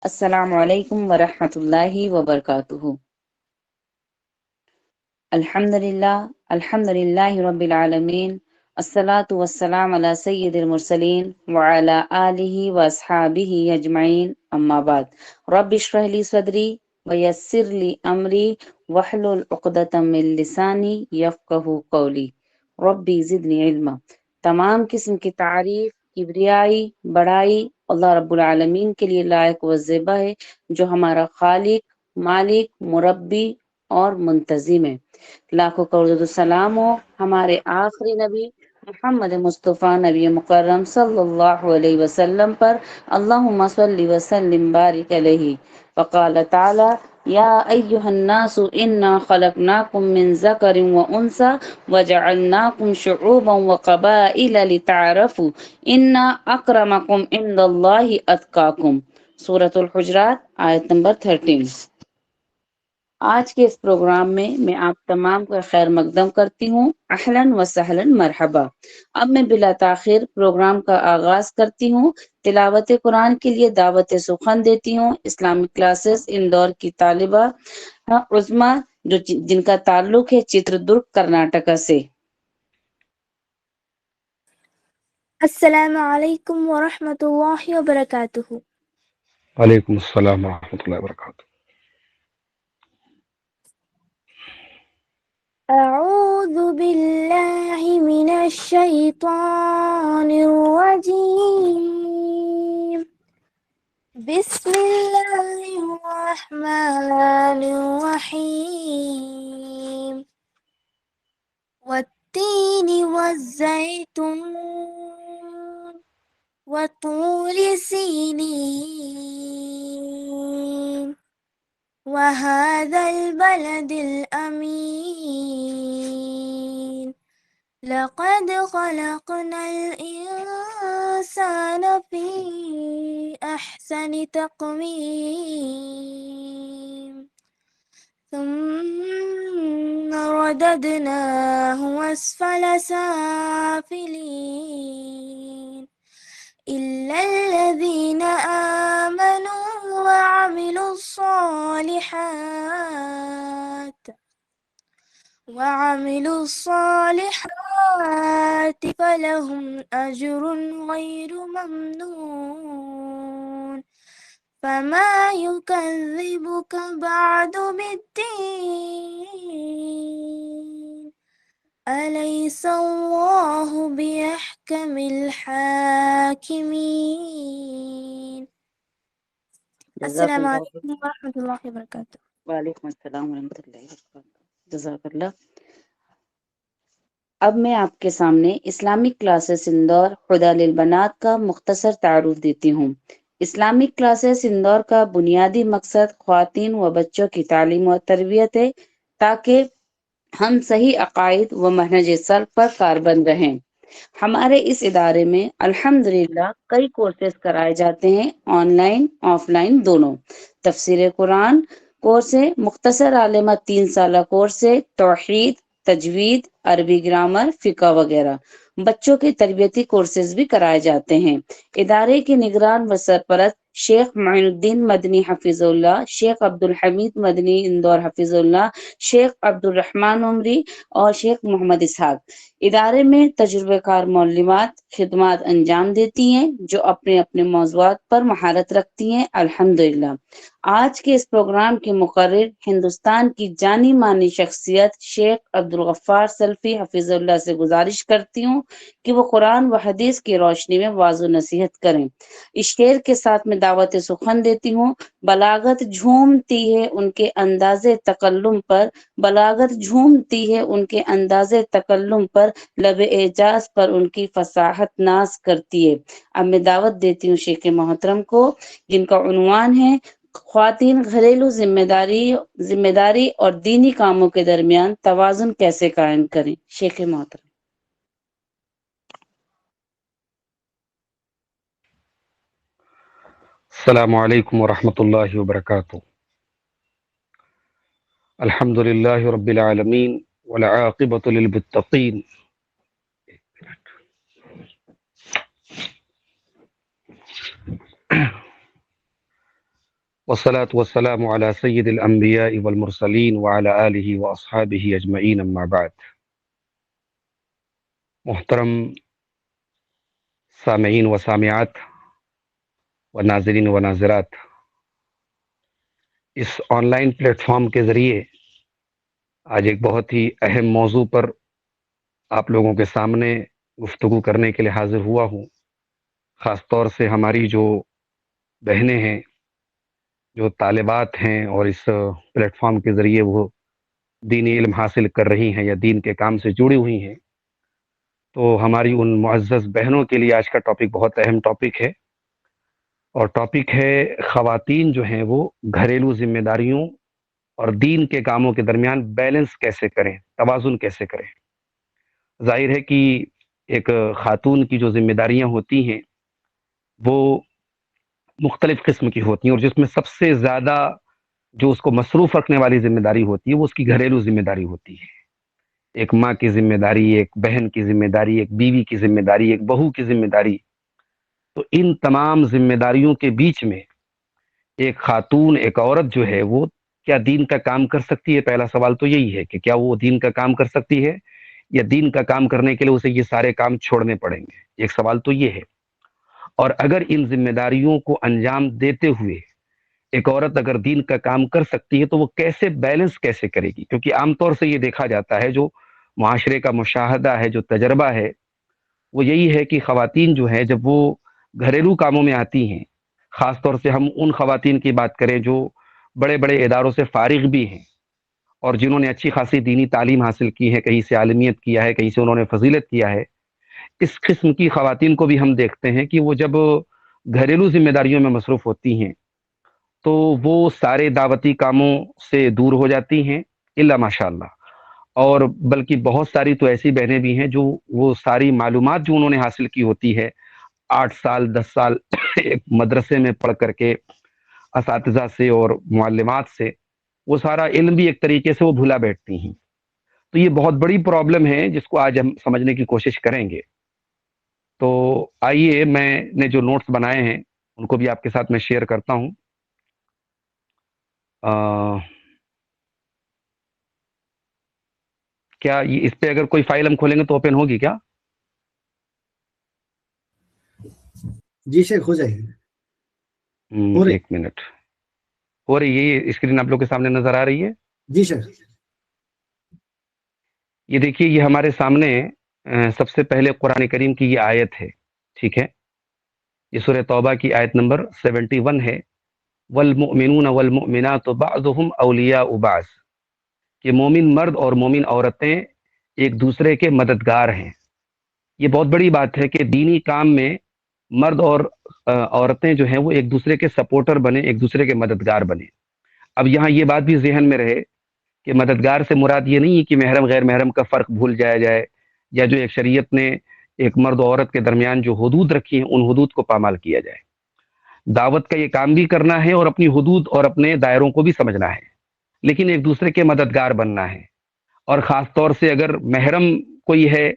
السلام علیکم ورحمۃ اللہ وبرکاتہ۔ الحمد للہ رب العالمین، الصلاۃ والسلام علی سید المرسلین وعلی آلہ واصحابہ اجمعین، اما بعد۔ رب اشرح لی صدری ویسر لی امری واحلل عقدۃ من لسانی یفقہوا قولی، ربی زدنی علما۔ تمام قسم کی تعریف، کبریائی، بڑائی اللہ رب العالمین کے لیے لائق و زیبا ہے، جو ہمارا خالق، مالک، مربی اور منتظم ہے۔ لاکھوں کروڑ السلام ہو ہمارے آخری نبی محمد مصطفیٰ نبی مکرم صلی اللہ علیہ وسلم پر، اللہم صلی وسلم بارک علیہ۔ وقال تعالی یا ایہا الناس انا خلقناکم من ذکر و انثی وجعلناکم شعوبا وقبائل لتعارفوا ان اکرمکم عند اللہ اتقاکم۔ سورۃ الحجرات آیت نمبر 13۔ آج کے اس پروگرام میں آپ تمام کا خیر مقدم کرتی ہوں۔ اہلاً و سہلاً مرحبا۔ اب میں بلا تاخیر پروگرام کا آغاز کرتی ہوں۔ تلاوت قرآن کے لیے دعوت سخن دیتی ہوں اسلامک کلاسز اندور کی طالبہ عظمیٰ جن کا تعلق ہے چتردرگ کرناٹکا سے۔ السلام علیکم ورحمۃ اللہ وبرکاتہ۔ وعلیکم السلام ورحمۃ اللہ وبرکاتہ۔ اعوذ باللہ من الشیطان الرجیم، بسم اللہ الرحمن الرحیم، والتین والزیتون وطور سینین وهذا البلد الأمين لقد خلقنا الإنسان في أحسن تقويم ثم رددناه أسفل سافلين إلا الذين آمنوا وعملوا الصالحات فلهم أجر غير ممنون فما يكذبك بعد بالدين أليس الله بأحكم الحاكمين۔ السلام علیکم ورحمۃ اللہ وبرکاتہ۔ وعلیکم السلام ورحمۃ اللہ وبرکاتہ۔ جزاک اللہ۔ اب میں آپ کے سامنے اسلامک کلاسز اندور ہدی للبنات کا مختصر تعارف دیتی ہوں۔ اسلامک کلاسز اندور کا بنیادی مقصد خواتین و بچوں کی تعلیم و تربیت ہے تاکہ ہم صحیح عقائد و منہج سلف پر کاربند رہیں۔ ہمارے اس ادارے میں الحمدللہ کئی کورسز کرائے جاتے ہیں، آن لائن آف لائن دونوں۔ تفسیر قرآن کورس ہے، مختصر عالمہ 3 سالہ کورس ہے، توحید، تجوید، عربی گرامر، فقہ وغیرہ۔ بچوں کے تربیتی کورسز بھی کرائے جاتے ہیں۔ ادارے کے نگران و سرپرست شیخ معین الدین مدنی حفظ اللہ، شیخ عبدالحمید مدنی اندور حفظ اللہ، شیخ عبدالرحمن عمری اور شیخ محمد اسحاق۔ ادارے میں تجربہ کار معلمات خدمات انجام دیتی ہیں جو اپنے اپنے موضوعات پر مہارت رکھتی ہیں الحمدللہ۔ آج کے اس پروگرام کے مقرر ہندوستان کی جانی مانی شخصیت شیخ عبدالغفار سلفی حفظ اللہ سے گزارش کرتی ہوں کہ وہ قرآن و حدیث کی روشنی میں واعظ و نصیحت کریں۔ اس شعر کے ساتھ میں دعوت سخن دیتی ہوں۔ بلاغت جھومتی ہے ان کے انداز تکلم پر، بلاغت جھومتی ہے ان کے انداز تکلم پر، لب اعجاز پر ان کی فصاحت ناز کرتی ہے۔ اب میں دعوت دیتی ہوں شیخ محترم کو، جن کا عنوان ہے خواتین گھریلو ذمہ داری اور دینی کاموں کے درمیان توازن کیسے قائم کریں۔ شیخ محترم۔ السلام علیکم ورحمۃ اللہ وبرکاتہ۔ الحمد للہ رب العالمین والعاقبۃ للمتقین۔ والصلاة والسلام على سید الانبیاء والمرسلین وعلى آلہ واصحابہ اجمعین اما بعد. محترم سامعین و سامعات و ناظرین و ناظرات، اس آن لائن پلیٹ فارم کے ذریعے آج ایک بہت ہی اہم موضوع پر آپ لوگوں کے سامنے گفتگو کرنے کے لیے حاضر ہوا ہوں. خاص طور سے ہماری جو بہنیں ہیں، جو طالبات ہیں اور اس پلیٹ فارم کے ذریعے وہ دینی علم حاصل کر رہی ہیں یا دین کے کام سے جڑی ہوئی ہیں، تو ہماری ان معزز بہنوں کے لیے آج کا ٹاپک بہت اہم ٹاپک ہے، اور ٹاپک ہے خواتین جو ہیں وہ گھریلو ذمہ داریوں اور دین کے کاموں کے درمیان بیلنس کیسے کریں، توازن کیسے کریں. ظاہر ہے کہ ایک خاتون کی جو ذمہ داریاں ہوتی ہیں وہ مختلف قسم کی ہوتی ہیں، اور جس میں سب سے زیادہ جو اس کو مصروف رکھنے والی ذمہ داری ہوتی ہے وہ اس کی گھریلو ذمہ داری ہوتی ہے. ایک ماں کی ذمہ داری، ایک بہن کی ذمہ داری، ایک بیوی کی ذمہ داری، ایک بہو کی ذمہ داری. تو ان تمام ذمہ داریوں کے بیچ میں ایک خاتون، ایک عورت جو ہے وہ کیا دین کا کام کر سکتی ہے؟ پہلا سوال تو یہی ہے کہ کیا وہ دین کا کام کر سکتی ہے، یا دین کا کام کرنے کے لیے اسے یہ سارے کام چھوڑنے پڑیں گے؟ ایک سوال تو یہ ہے. اور اگر ان ذمہ داریوں کو انجام دیتے ہوئے ایک عورت اگر دین کا کام کر سکتی ہے تو وہ کیسے بیلنس کیسے کرے گی؟ کیونکہ عام طور سے یہ دیکھا جاتا ہے، جو معاشرے کا مشاہدہ ہے، جو تجربہ ہے، وہ یہی ہے کہ خواتین جو ہے جب وہ گھریلو کاموں میں آتی ہیں، خاص طور سے ہم ان خواتین کی بات کریں جو بڑے بڑے اداروں سے فارغ بھی ہیں اور جنہوں نے اچھی خاصی دینی تعلیم حاصل کی ہے، کہیں سے عالمیت کیا ہے، کہیں سے انہوں نے فضیلت کیا ہے، اس قسم کی خواتین کو بھی ہم دیکھتے ہیں کہ وہ جب گھریلو ذمہ داریوں میں مصروف ہوتی ہیں تو وہ سارے دعوتی کاموں سے دور ہو جاتی ہیں، الا ماشاء اللہ. اور بلکہ بہت ساری تو ایسی بہنیں بھی ہیں جو وہ ساری معلومات جو انہوں نے حاصل کی ہوتی ہے 8 سال 10 سال ایک مدرسے میں پڑھ کر کے اساتذہ سے اور معلمات سے، وہ سارا علم بھی ایک طریقے سے وہ بھلا بیٹھتی ہیں. تو یہ بہت بڑی پرابلم ہے جس کو آج ہم سمجھنے کی کوشش کریں گے. تو آئیے میں نے جو نوٹس بنائے ہیں ان کو بھی آپ کے ساتھ میں شیئر کرتا ہوں. کیا یہ اس پہ اگر کوئی فائل ہم کھولیں گے تو اوپن ہوگی کیا؟ جی شیخ ہو جائے گی. ایک منٹ. ہو رہی ہے یہ اسکرین آپ لوگ کے سامنے نظر آ رہی ہے؟ جی شیخ. یہ دیکھیے، یہ ہمارے سامنے سب سے پہلے قرآن کریم کی یہ آیت ہے، ٹھیک ہے؟ یہ سورہ توبہ کی آیت نمبر 71 ہے. والمؤمنون والمؤمنات بعضهم اولیاء بعض، کہ مومن مرد اور مومن عورتیں ایک دوسرے کے مددگار ہیں. یہ بہت بڑی بات ہے کہ دینی کام میں مرد اور عورتیں جو ہیں وہ ایک دوسرے کے سپورٹر بنے، ایک دوسرے کے مددگار بنے. اب یہاں یہ بات بھی ذہن میں رہے کہ مددگار سے مراد یہ نہیں ہے کہ محرم غیر محرم کا فرق بھول جایا جائے، یا جو ایک شریعت نے ایک مرد و عورت کے درمیان جو حدود رکھی ہیں ان حدود کو پامال کیا جائے. دعوت کا یہ کام بھی کرنا ہے اور اپنی حدود اور اپنے دائروں کو بھی سمجھنا ہے، لیکن ایک دوسرے کے مددگار بننا ہے. اور خاص طور سے اگر محرم کوئی ہے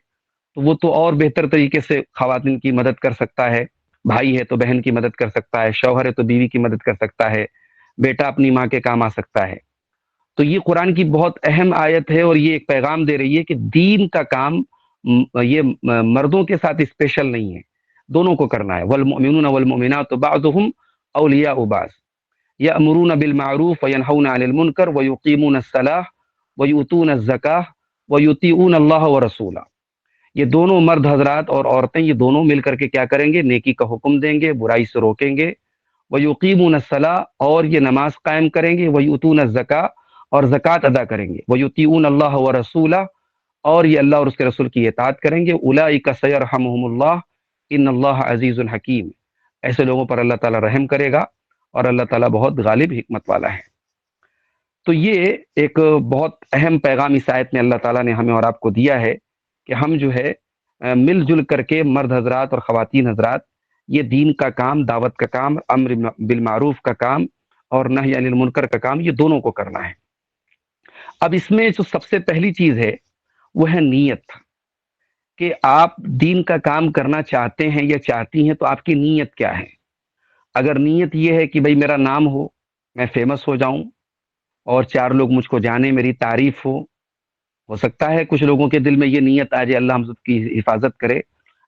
تو وہ تو اور بہتر طریقے سے خواتین کی مدد کر سکتا ہے. بھائی ہے تو بہن کی مدد کر سکتا ہے، شوہر ہے تو بیوی کی مدد کر سکتا ہے، بیٹا اپنی ماں کے کام آ سکتا ہے. تو یہ قرآن کی بہت اہم آیت ہے، اور یہ ایک پیغام دے رہی ہے کہ دین کا کام یہ مردوں کے ساتھ اسپیشل نہیں ہے، دونوں کو کرنا ہے. والمؤمنون والمؤمنات بعضهم اولیاء بعض یأمرون بالمعروف وینہون عن المنکر ویقیمون الصلاۃ ویؤتون الزکاۃ ویطیعون اللہ ورسولہ. یہ دونوں مرد حضرات اور عورتیں یہ دونوں مل کر کے کیا کریں گے؟ نیکی کا حکم دیں گے، برائی سے روکیں گے. ویقیمون الصلاۃ، اور یہ نماز قائم کریں گے. ویؤتون الزکاۃ، اور زکوٰۃ ادا کریں گے. ویطیعون اللہ ورسولہ، اور یہ اللہ اور اس کے رسول کی اطاعت کریں گے. اولئک سیرحمہم اللہ ان اللہ عزیز حکیم. ایسے لوگوں پر اللہ تعالیٰ رحم کرے گا، اور اللہ تعالیٰ بہت غالب حکمت والا ہے. تو یہ ایک بہت اہم پیغام اس آیت میں اللہ تعالیٰ نے ہمیں اور آپ کو دیا ہے کہ ہم جو ہے مل جل کر کے مرد حضرات اور خواتین حضرات یہ دین کا کام، دعوت کا کام، امر بالمعروف کا کام اور نہی عن المنکر کا کام، یہ دونوں کو کرنا ہے. اب اس میں جو سب سے پہلی چیز ہے وہ ہے نیت، کہ آپ دین کا کام کرنا چاہتے ہیں یا چاہتی ہیں تو آپ کی نیت کیا ہے. اگر نیت یہ ہے کہ بھئی میرا نام ہو، میں فیمس ہو جاؤں اور 4 لوگ مجھ کو جانے، میری تعریف ہو سکتا ہے کچھ لوگوں کے دل میں یہ نیت آ جائے، اللہ ہم سب کی حفاظت کرے۔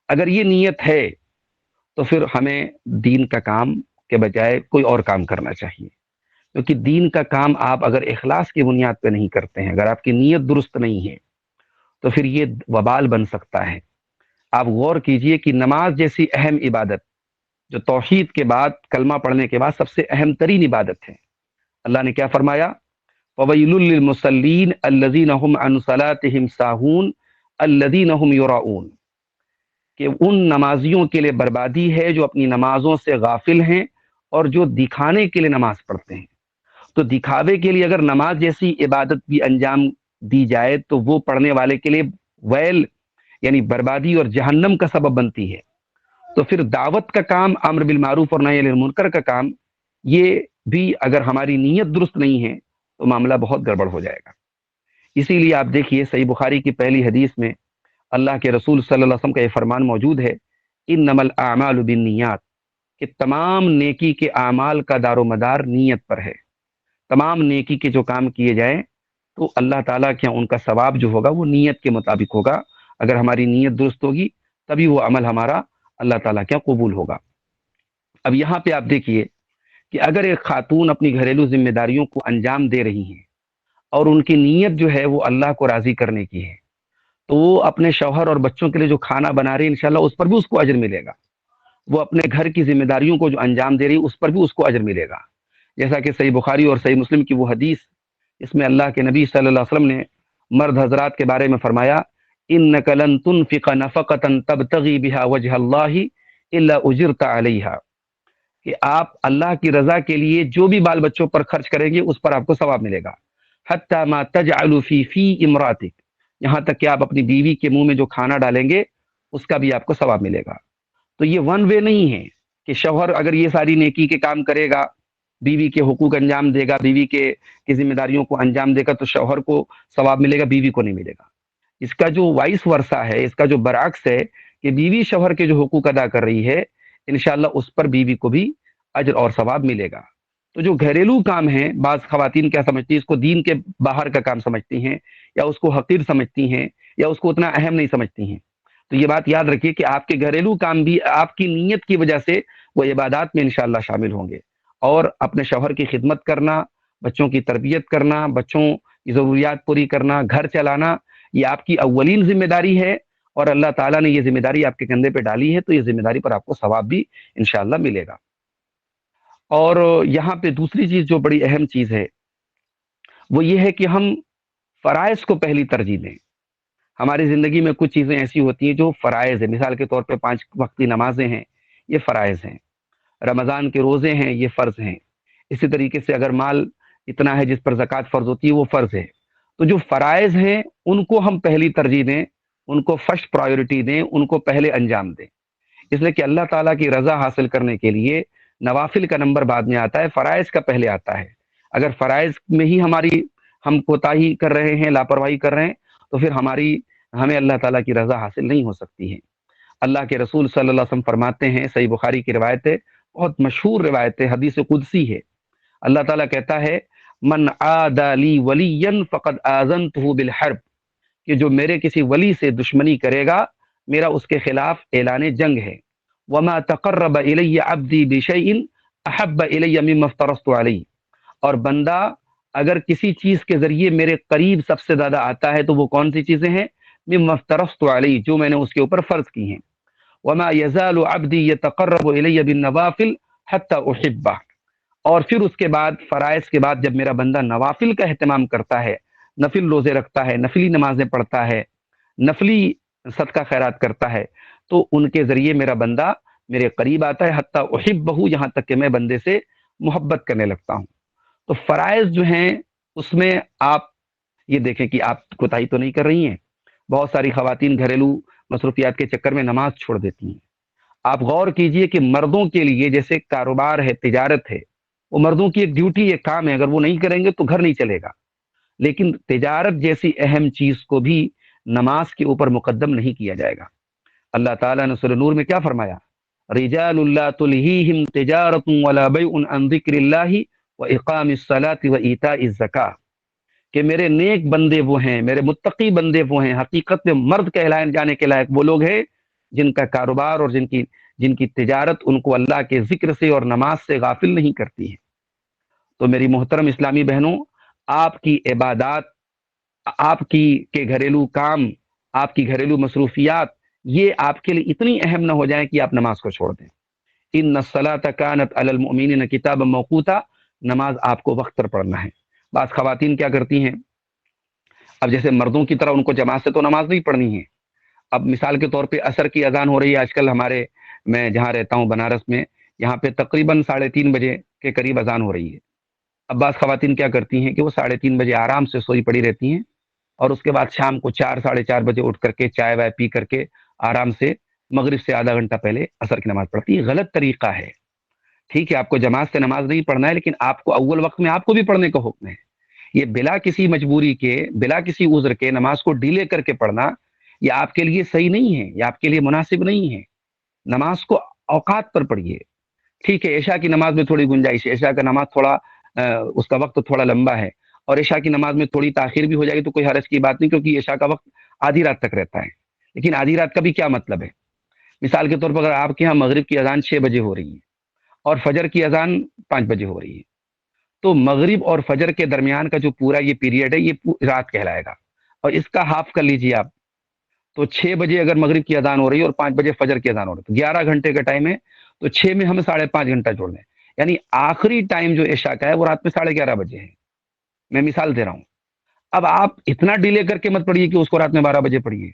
اگر یہ نیت ہے تو پھر ہمیں دین کا کام کے بجائے کوئی اور کام کرنا چاہیے، کیونکہ دین کا کام آپ اگر اخلاص کی بنیاد پہ نہیں کرتے ہیں، اگر آپ کی نیت درست نہیں ہے تو پھر یہ وبال بن سکتا ہے۔ آپ غور کیجئے کہ نماز جیسی اہم عبادت جو توحید کے بعد، کلمہ پڑھنے کے بعد سب سے اہم ترین عبادت ہے، اللہ نے کیا فرمایا؟ وَوَيْلٌ لِّلْمُصَلِّينَ الَّذِينَ هُمْ عَنْ صَلَاتِهِمْ سَاهُونَ الَّذِينَ هُمْ يُرَاءُونَ، کہ ان نمازیوں کے لیے بربادی ہے جو اپنی نمازوں سے غافل ہیں اور جو دکھانے کے لیے نماز پڑھتے ہیں۔ تو دکھاوے کے لیے اگر نماز جیسی عبادت بھی انجام دی جائے تو وہ پڑھنے والے کے لیے ویل یعنی بربادی اور جہنم کا سبب بنتی ہے۔ تو پھر دعوت کا کام، امر بالمعروف اور نہی عن المنکر کا کام، یہ بھی اگر ہماری نیت درست نہیں ہے تو معاملہ بہت گڑبڑ ہو جائے گا۔ اسی لیے آپ دیکھیے صحیح بخاری کی پہلی حدیث میں اللہ کے رسول صلی اللہ علیہ وسلم کا یہ فرمان موجود ہے، انما الاعمال بالنیات، کہ تمام نیکی کے اعمال کا دار و مدار نیت پر ہے۔ تمام نیکی کے جو کام کیے جائیں تو اللہ تعالیٰ کے ان کا ثواب جو ہوگا وہ نیت کے مطابق ہوگا۔ اگر ہماری نیت درست ہوگی تبھی وہ عمل ہمارا اللہ تعالیٰ کے قبول ہوگا۔ اب یہاں پہ آپ دیکھیے کہ اگر ایک خاتون اپنی گھریلو ذمہ داریوں کو انجام دے رہی ہیں اور ان کی نیت جو ہے وہ اللہ کو راضی کرنے کی ہے، تو وہ اپنے شوہر اور بچوں کے لیے جو کھانا بنا رہی ہے انشاءاللہ اس پر بھی اس کو اجر ملے گا۔ وہ اپنے گھر کی ذمہ داریوں کو جو انجام دے رہی ہے اس پر بھی اس کو اجر ملے گا، جیسا کہ صحیح بخاری اور صحیح مسلم کی وہ حدیث، اس میں اللہ کے نبی صلی اللہ علیہ وسلم نے مرد حضرات کے بارے میں فرمایا، انک لن تنفق نفقۃ تبتغی بها وجہ اللہ الا اجرت علیہا، کہ آپ اللہ کی رضا کے لیے جو بھی بال بچوں پر خرچ کریں گے اس پر آپ کو ثواب ملے گا، حتی ما تجعل فی امراتک، یہاں تک کہ آپ اپنی بیوی کے منہ میں جو کھانا ڈالیں گے اس کا بھی آپ کو ثواب ملے گا۔ تو یہ ون وے نہیں ہے کہ شوہر اگر یہ ساری نیکی کے کام کرے گا، بیوی کے حقوق انجام دے گا، بیوی کی ذمہ داریوں کو انجام دے گا تو شوہر کو ثواب ملے گا، بیوی کو نہیں ملے گا۔ اس کا جو وائس ورثہ ہے، اس کا جو برعکس ہے کہ بیوی شوہر کے جو حقوق ادا کر رہی ہے انشاءاللہ اس پر بیوی کو بھی اجر اور ثواب ملے گا۔ تو جو گھریلو کام ہیں، بعض خواتین کیا سمجھتی ہیں، اس کو دین کے باہر کا کام سمجھتی ہیں، یا اس کو حقیر سمجھتی ہیں، یا اس کو اتنا اہم نہیں سمجھتی ہیں۔ تو یہ بات یاد رکھیے کہ آپ کے گھریلو کام بھی آپ کی نیت کی وجہ سے وہ عبادات میں انشاءاللہ شامل ہوں گے، اور اپنے شوہر کی خدمت کرنا، بچوں کی تربیت کرنا، بچوں کی ضروریات پوری کرنا، گھر چلانا، یہ آپ کی اولین ذمہ داری ہے، اور اللہ تعالیٰ نے یہ ذمہ داری آپ کے کندھے پہ ڈالی ہے، تو یہ ذمہ داری پر آپ کو ثواب بھی انشاءاللہ ملے گا۔ اور یہاں پہ دوسری چیز جو بڑی اہم چیز ہے وہ یہ ہے کہ ہم فرائض کو پہلی ترجیح دیں۔ ہماری زندگی میں کچھ چیزیں ایسی ہوتی ہیں جو فرائض ہیں، مثال کے طور پہ 5 وقتی نمازیں ہیں، یہ فرائض ہیں، رمضان کے روزے ہیں، یہ فرض ہیں، اسی طریقے سے اگر مال اتنا ہے جس پر زکوٰۃ فرض ہوتی ہے وہ فرض ہے۔ تو جو فرائض ہیں ان کو ہم پہلی ترجیح دیں، ان کو فرسٹ پرائیورٹی دیں، ان کو پہلے انجام دیں، اس لیے کہ اللہ تعالیٰ کی رضا حاصل کرنے کے لیے نوافل کا نمبر بعد میں آتا ہے، فرائض کا پہلے آتا ہے۔ اگر فرائض میں ہی ہم کوتاہی کر رہے ہیں، لاپرواہی کر رہے ہیں، تو پھر ہمیں اللہ تعالیٰ کی رضا حاصل نہیں ہو سکتی ہے۔ اللہ کے رسول صلی اللہ علیہ وسلم فرماتے ہیں، صحیح بخاری کی روایت ہے، بہت مشہور روایت ہے، حدیث قدسی ہے، اللہ تعالیٰ کہتا ہے، من عادى لی ولیا فقد آذنته بالحرب، کہ جو میرے کسی ولی سے دشمنی کرے گا میرا اس کے خلاف اعلان جنگ ہے۔ وما تقرب الی عبدی بشیء احب الی مما افترضت علیہ، اور بندہ اگر کسی چیز کے ذریعے میرے قریب سب سے زیادہ آتا ہے تو وہ کون سی چیزیں ہیں؟ مما افترضت علیہ، جو میں نے اس کے اوپر فرض کی ہیں۔ وما یزال عبدی یتقرب الی بالنوافل حتی احبہ، اور پھر اس کے بعد فرائض کے بعد جب میرا بندہ نوافل کا اہتمام کرتا ہے، نفل روزے رکھتا ہے، نفلی نمازیں پڑھتا ہے، نفلی صدقہ خیرات کرتا ہے، تو ان کے ذریعے میرا بندہ میرے قریب آتا ہے، حتی احبہ، یہاں تک کہ میں بندے سے محبت کرنے لگتا ہوں۔ تو فرائض جو ہیں اس میں آپ یہ دیکھیں کہ آپ کوتاہی تو نہیں کر رہی ہیں۔ بہت ساری خواتین گھریلو مصروفیات کے چکر میں نماز چھوڑ دیتی ہیں۔ آپ غور کیجئے کہ مردوں کے لیے جیسے کاروبار ہے، تجارت ہے، وہ مردوں کی ایک ڈیوٹی، ایک کام ہے، اگر وہ نہیں کریں گے تو گھر نہیں چلے گا، لیکن تجارت جیسی اہم چیز کو بھی نماز کے اوپر مقدم نہیں کیا جائے گا۔ اللہ تعالیٰ نے سورہ نور میں کیا فرمایا؟ رجال لا تلہیہم تجارت ولا بیع عن ذکر اللہ وإقام الصلاة وإيتاء الزکاة، کہ میرے نیک بندے وہ ہیں، میرے متقی بندے وہ ہیں، حقیقت میں مرد کہلائے جانے کے لائق وہ لوگ ہیں جن کا کاروبار اور جن کی تجارت ان کو اللہ کے ذکر سے اور نماز سے غافل نہیں کرتی ہے۔ تو میری محترم اسلامی بہنوں، آپ کی عبادات، آپ کے گھریلو کام، آپ کی گھریلو مصروفیات، یہ آپ کے لیے اتنی اہم نہ ہو جائیں کہ آپ نماز کو چھوڑ دیں۔ ان الصلاۃ کانت علی المؤمنین کتابا موقوتا، نماز آپ کو وقت پر پڑھنا ہے۔ بعض خواتین کیا کرتی ہیں، اب جیسے مردوں کی طرح ان کو جماعت سے تو نماز نہیں پڑھنی ہے، اب مثال کے طور پہ عصر کی اذان ہو رہی ہے آج کل میں جہاں رہتا ہوں بنارس میں، یہاں پہ تقریباً 3:30 بجے کے قریب اذان ہو رہی ہے۔ اب بعض خواتین کیا کرتی ہیں کہ وہ 3:30 بجے آرام سے سوئی پڑی رہتی ہیں، اور اس کے بعد شام کو 4 ساڑھے 4 بجے اٹھ کر کے چائے وائے پی کر کے آرام سے مغرب سے آدھا گھنٹہ پہلے عصر کی نماز پڑھتی ہے۔ غلط طریقہ ہے۔ ٹھیک ہے، آپ کو جماعت سے نماز نہیں پڑھنا ہے، لیکن آپ کو اول وقت میں آپ کو بھی پڑھنے کا حکم ہے۔ یہ بلا کسی مجبوری کے، بلا کسی عذر کے نماز کو ڈیلے کر کے پڑھنا، یہ آپ کے لیے صحیح نہیں ہے، یہ آپ کے لیے مناسب نہیں ہے۔ نماز کو اوقات پر پڑھیے۔ ٹھیک ہے، عشاء کی نماز میں تھوڑی گنجائش ہے، عشاء کا نماز تھوڑا اس کا وقت تھوڑا لمبا ہے، اور عشاء کی نماز میں تھوڑی تاخیر بھی ہو جائے گی تو کوئی حرج کی بات نہیں، کیونکہ عشاء کا وقت آدھی رات تک رہتا ہے۔ لیکن آدھی رات کا بھی کیا مطلب ہے؟ مثال کے طور پر اگر آپ کے یہاں مغرب کی اذان 6 بجے ہو رہی ہے اور فجر کی اذان 5 بجے ہو رہی ہے، تو مغرب اور فجر کے درمیان کا جو پورا یہ پیریڈ ہے، یہ رات کہلائے گا، اور اس کا ہاف کر لیجیے آپ، تو 6 بجے اگر مغرب کی اذان ہو رہی ہے اور 5 بجے فجر کی اذان ہو رہی ہے تو 11 گھنٹے کا ٹائم ہے، تو 6 میں ہم 5.5 گھنٹہ جوڑ لیں، یعنی آخری ٹائم جو عشاء کا ہے وہ رات میں 11:30 بجے ہے۔ میں مثال دے رہا ہوں۔ اب آپ اتنا ڈیلے کر کے مت پڑھیے کہ اس کو رات میں 12 بجے پڑھیے۔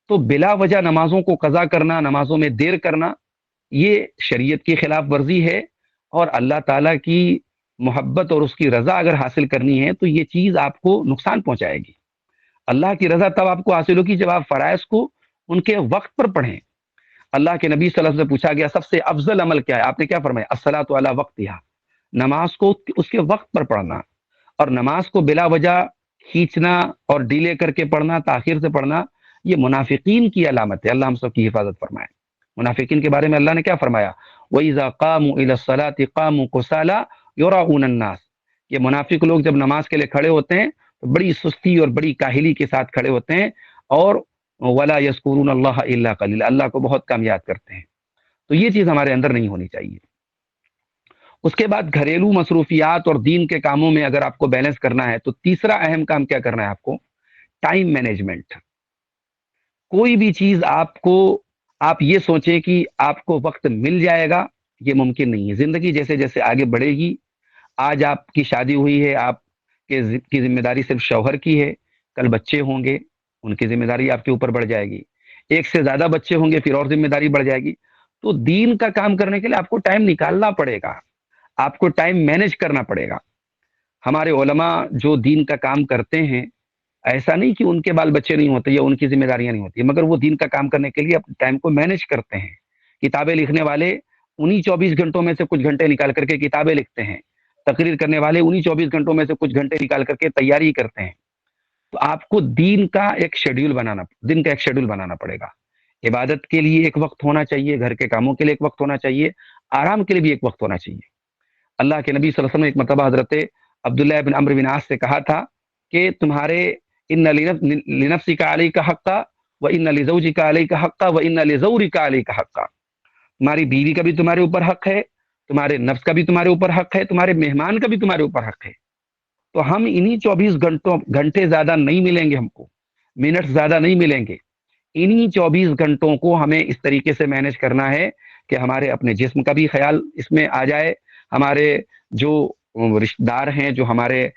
تو بلا وجہ نمازوں کو قضا کرنا، نمازوں میں دیر کرنا، یہ شریعت کی خلاف ورزی ہے، اور اللہ تعالیٰ کی محبت اور اس کی رضا اگر حاصل کرنی ہے تو یہ چیز آپ کو نقصان پہنچائے گی۔ اللہ کی رضا تب آپ کو حاصل ہوگی جب آپ فرائض کو ان کے وقت پر پڑھیں۔ اللہ کے نبی صلی اللہ علیہ وسلم سے پوچھا گیا سب سے افضل عمل کیا ہے، آپ نے کیا فرمایا؟ الصلاۃ علی وقتہا، نماز کو اس کے وقت پر پڑھنا۔ اور نماز کو بلا وجہ کھینچنا اور ڈیلے کر کے پڑھنا، تاخیر سے پڑھنا، یہ منافقین کی علامت ہے۔ اللہ ہم سب کی حفاظت فرمائے۔ منافقین کے بارے میں اللہ نے کیا فرمایا؟ وَإِذَا قَامُوا إِلَى الصَّلَاةِ قَامُوا كُسَالَىٰ يُرَاءُونَ النَّاسَ، یہ منافق لوگ جب نماز کے لیے کھڑے ہوتے ہیں تو بڑی سستی اور بڑی کاہلی کے ساتھ کھڑے ہوتے ہیں، اور وَلَا يَذْكُرُونَ اللَّهَ إِلَّا قَلِيلًا، اللہ کو بہت کم یاد کرتے ہیں۔ تو یہ چیز ہمارے اندر نہیں ہونی چاہیے۔ اس کے بعد گھریلو مصروفیات اور دین کے کاموں میں اگر آپ کو بیلنس کرنا ہے تو تیسرا اہم کام کیا کرنا ہے آپ کو؟ Time management. کوئی بھی چیز آپ یہ سوچیں کہ آپ کو وقت مل جائے گا، یہ ممکن نہیں ہے۔ زندگی جیسے جیسے آگے بڑھے گی، آج آپ کی شادی ہوئی ہے، آپ کی ذمہ داری صرف شوہر کی ہے، کل بچے ہوں گے، ان کی ذمہ داری آپ کے اوپر بڑھ جائے گی، ایک سے زیادہ بچے ہوں گے پھر اور ذمہ داری بڑھ جائے گی۔ تو دین کا کام کرنے کے لیے آپ کو ٹائم نکالنا پڑے گا، آپ کو ٹائم مینج کرنا پڑے گا۔ ہمارے علماء جو دین کا کام کرتے ہیں، ایسا نہیں کہ ان کے بال بچے نہیں ہوتے یا ان کی ذمہ داریاں نہیں ہوتی، مگر وہ دین کا کام کرنے کے لیے اپنے ٹائم کو مینج کرتے ہیں۔ کتابیں لکھنے والے انہی 24 گھنٹوں میں سے کچھ گھنٹے نکال کر کے کتابیں لکھتے ہیں، تقریر کرنے والے انہی 24 گھنٹوں میں سے کچھ گھنٹے نکال کر کے تیاری کرتے ہیں۔ تو آپ کو دین کا ایک شیڈیول بنانا پڑے گا۔ عبادت کے لیے ایک وقت ہونا چاہیے، گھر کے کاموں کے لیے ایک وقت ہونا چاہیے، آرام کے لیے بھی ایک وقت ہونا چاہیے۔ اللہ کے نبی صلی اللہ علیہ وسلم نے ایک مرتبہ حضرت عبداللہ بن عمرو بن عاص سے کہا تھا کہ تمہارے ان لنفسک علیک حقا وان لزوجک علیک حقا وان لزورک علیک حقا، تمہاری بیوی کا بھی تمہارے اوپر حق ہے، تمہارے نفس کا بھی تمہارے اوپر حق ہے، تمہارے مہمان کا بھی تمہارے اوپر حق ہے۔ تو ہم انہی 24 گھنٹے زیادہ نہیں ملیں گے، ہم کو منٹ زیادہ نہیں ملیں گے، انہی 24 گھنٹوں کو ہمیں اس طریقے سے مینج کرنا ہے کہ ہمارے اپنے جسم کا بھی خیال اس میں آ جائے، ہمارے جو رشتہ دار ہیں، جو ہمارے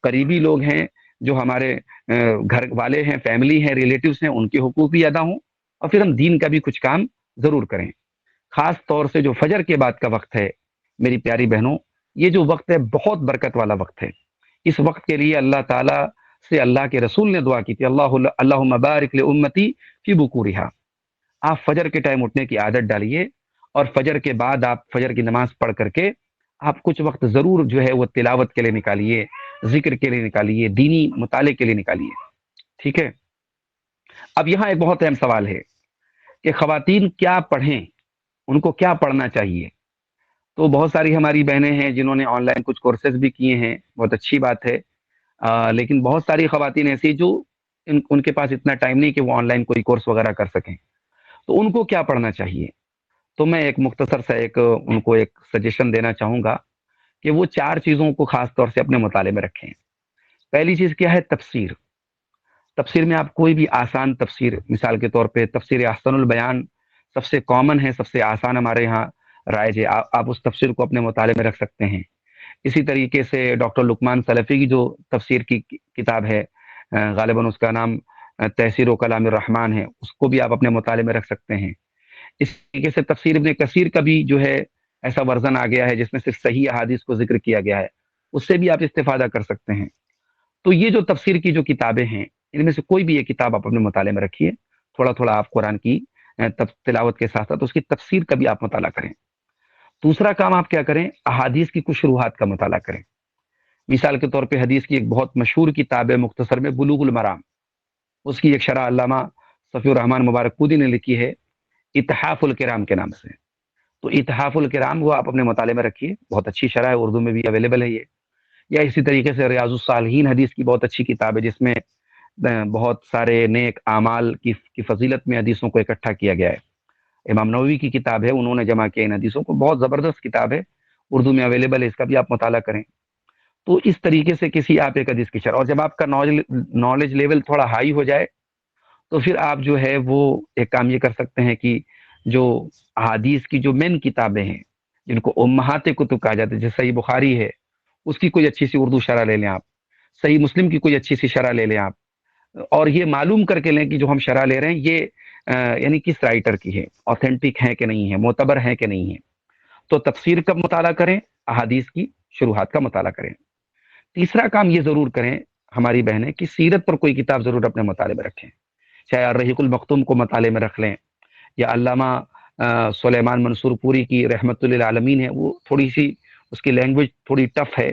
قریبی لوگ ہیں، جو ہمارے گھر والے ہیں، فیملی ہیں، ریلیٹیوز ہیں، ان کے حقوق بھی ادا ہوں، اور پھر ہم دین کا بھی کچھ کام ضرور کریں۔ خاص طور سے جو فجر کے بعد کا وقت ہے میری پیاری بہنوں، یہ جو وقت ہے بہت برکت والا وقت ہے۔ اس وقت کے لیے اللہ تعالیٰ سے اللہ کے رسول نے دعا کی تھی، اللہم بارک لامتی فی بکورہا۔ آپ فجر کے ٹائم اٹھنے کی عادت ڈالیے، اور فجر کے بعد آپ فجر کی نماز پڑھ کر کے آپ کچھ وقت ضرور جو ہے وہ تلاوت کے لیے نکالیے، ذکر کے لیے نکالیے، دینی مطالعے کے لیے نکالیے۔ ٹھیک ہے، اب یہاں ایک بہت اہم سوال ہے کہ خواتین کیا پڑھیں، ان کو کیا پڑھنا چاہیے؟ تو بہت ساری ہماری بہنیں ہیں جنہوں نے آن لائن کچھ کورسز بھی کیے ہیں، بہت اچھی بات ہے، لیکن بہت ساری خواتین ایسی جو ان کے پاس اتنا ٹائم نہیں کہ وہ آن لائن کوئی کورس وغیرہ کر سکیں، تو ان کو کیا پڑھنا چاہیے؟ تو میں ایک مختصر سا ان کو ایک سجیشن دینا چاہوں گا کہ وہ 4 چیزوں کو خاص طور سے اپنے مطالعے میں رکھیں۔ پہلی چیز کیا ہے؟ تفسیر۔ تفسیر میں آپ کوئی بھی آسان تفسیر، مثال کے طور پہ تفسیر احسن البیان سب سے کامن ہے، سب سے آسان ہمارے ہاں رائج ہے، آپ اس تفسیر کو اپنے مطالعے میں رکھ سکتے ہیں۔ اسی طریقے سے ڈاکٹر لقمان سلفی کی جو تفسیر کی کتاب ہے، غالباً اس کا نام تحسیر و کلام الرحمن ہے، اس کو بھی آپ اپنے مطالعے میں رکھ سکتے ہیں۔ اس طریقے سے تفسیر ابن کثیر کا بھی جو ہے ایسا ورژن آ گیا ہے جس میں صرف صحیح احادیث کو ذکر کیا گیا ہے، اس سے بھی آپ استفادہ کر سکتے ہیں۔ تو یہ جو تفسیر کی جو کتابیں ہیں، ان میں سے کوئی بھی ایک کتاب آپ اپنے مطالعے میں رکھیے، تھوڑا تھوڑا آپ قرآن کی تلاوت کے ساتھ ساتھ اس کی تفسیر کا بھی آپ مطالعہ کریں۔ دوسرا کام آپ کیا کریں؟ احادیث کی کچھ شروحات کا مطالعہ کریں۔ مثال کے طور پہ حدیث کی ایک بہت مشہور کتاب ہے مختصر میں بلوغ المرام، اس کی ایک شرح علامہ صفی الرحمن مبارک پوری نے لکھی ہے اتحاف الکرام کے نام سے۔ تو اتحاف الکرام وہ آپ اپنے مطالعے میں رکھیے، بہت اچھی شرح ہے، اردو میں بھی اویلیبل ہے یہ۔ یا اسی طریقے سے ریاض الصالحین حدیث کی بہت اچھی کتاب ہے جس میں بہت سارے نیک اعمال کی فضیلت میں حدیثوں کو اکٹھا کیا گیا ہے۔ امام نووی کی کتاب ہے، انہوں نے جمع کیا ان حدیثوں کو، بہت زبردست کتاب ہے، اردو میں اویلیبل ہے، اس کا بھی آپ مطالعہ کریں۔ تو اس طریقے سے کسی آپ ایک حدیث کی شرح، اور جب آپ کا نالج لیول تھوڑا ہائی ہو جائے تو پھر آپ جو ہے وہ ایک کام یہ کر سکتے ہیں کہ جو احادیث کی جو مین کتابیں ہیں جن کو امہات کتب کہا جاتا ہے، جیسے صحیح بخاری ہے، اس کی کوئی اچھی سی اردو شرح لے لیں آپ، صحیح مسلم کی کوئی اچھی سی شرح لے لیں آپ، اور یہ معلوم کر کے لیں کہ جو ہم شرح لے رہے ہیں یہ یعنی کس رائٹر کی ہے، آتھینٹک ہے کہ نہیں ہے، معتبر ہے کہ نہیں ہے۔ تو تفسیر کا مطالعہ کریں، احادیث کی شروحات کا مطالعہ کریں۔ تیسرا کام یہ ضرور کریں ہماری بہنیں کہ سیرت پر کوئی کتاب ضرور اپنے مطالعے میں رکھیں، چاہے الرحیق المختوم کو مطالعے میں رکھ لیں، یا علامہ سلیمان منصور پوری کی رحمت للعالمین ہے، وہ تھوڑی سی اس کی لینگویج تھوڑی ٹف ہے،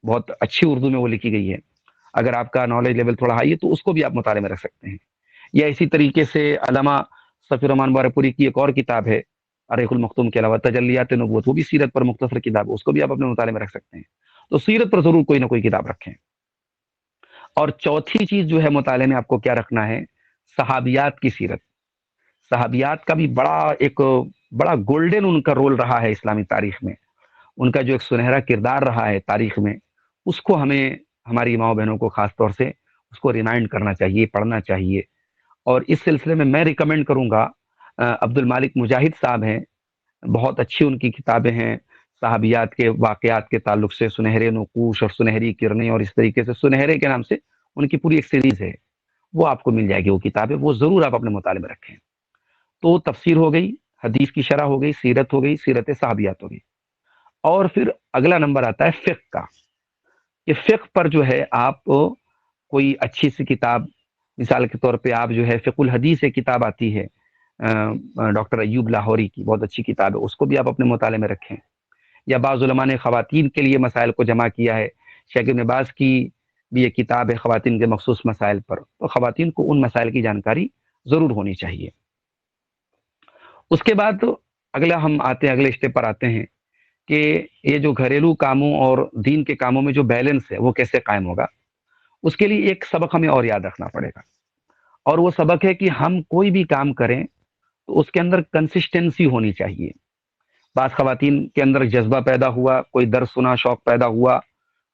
بہت اچھی اردو میں وہ لکھی گئی ہے، اگر آپ کا نالج لیول تھوڑا ہائی ہے تو اس کو بھی آپ مطالعے میں رکھ سکتے ہیں۔ یا اسی طریقے سے علامہ صفی الرحمن مبارک پوری کی ایک اور کتاب ہے الرحیق المختوم کے علاوہ تجلیات نبوت، وہ بھی سیرت پر مختصر کتاب ہے، اس کو بھی آپ اپنے مطالعے میں رکھ سکتے ہیں۔ تو سیرت پر ضرور کوئی نہ کوئی کتاب رکھیں۔ اور چوتھی چیز جو ہے مطالعے میں آپ کو کیا رکھنا ہے؟ صحابیات کی سیرت۔ صحابیات کا بھی بڑا گولڈن ان کا رول رہا ہے اسلامی تاریخ میں، ان کا جو ایک سنہرا کردار رہا ہے تاریخ میں، اس کو ہمیں ہماری ماؤں بہنوں کو خاص طور سے اس کو ریمائنڈ کرنا چاہیے، پڑھنا چاہیے۔ اور اس سلسلے میں ریکمینڈ کروں گا عبد المالک مجاہد صاحب ہیں، بہت اچھی ان کی کتابیں ہیں صحابیات کے واقعات کے تعلق سے، سنہرے نقوش اور سنہری کرنیں، اور اس طریقے سے سنہرے کے نام سے ان کی پوری ایک سیریز ہے، وہ آپ کو مل جائے گی، وہ کتابیں وہ ضرور آپ اپنے مطالعے میں رکھیں۔ تو تفسیر ہو گئی، حدیث کی شرح ہو گئی، سیرت ہو گئی، سیرت صحابیات ہو گئی، اور پھر اگلا نمبر آتا ہے فقہ کا، کہ فقہ پر جو ہے آپ کوئی اچھی سی کتاب، مثال کے طور پہ آپ جو ہے فقہ الحدیث ایک کتاب آتی ہے ڈاکٹر ایوب لاہوری کی، بہت اچھی کتاب ہے، اس کو بھی آپ اپنے مطالعے میں رکھیں۔ یا بعض علماء نے خواتین کے لیے مسائل کو جمع کیا ہے، شیخ ابن باز کی بھی ایک کتاب ہے خواتین کے مخصوص مسائل پر، تو خواتین کو ان مسائل کی جانکاری ضرور ہونی چاہیے۔ اس کے بعد ہم اگلے اسٹیپ پر آتے ہیں کہ یہ جو گھریلو کاموں اور دین کے کاموں میں جو بیلنس ہے وہ کیسے قائم ہوگا۔ اس کے لیے ایک سبق ہمیں اور یاد رکھنا پڑے گا، اور وہ سبق ہے کہ ہم کوئی بھی کام کریں تو اس کے اندر کنسسٹنسی ہونی چاہیے۔ بعض خواتین کے اندر جذبہ پیدا ہوا، کوئی درس سنا شوق پیدا ہوا،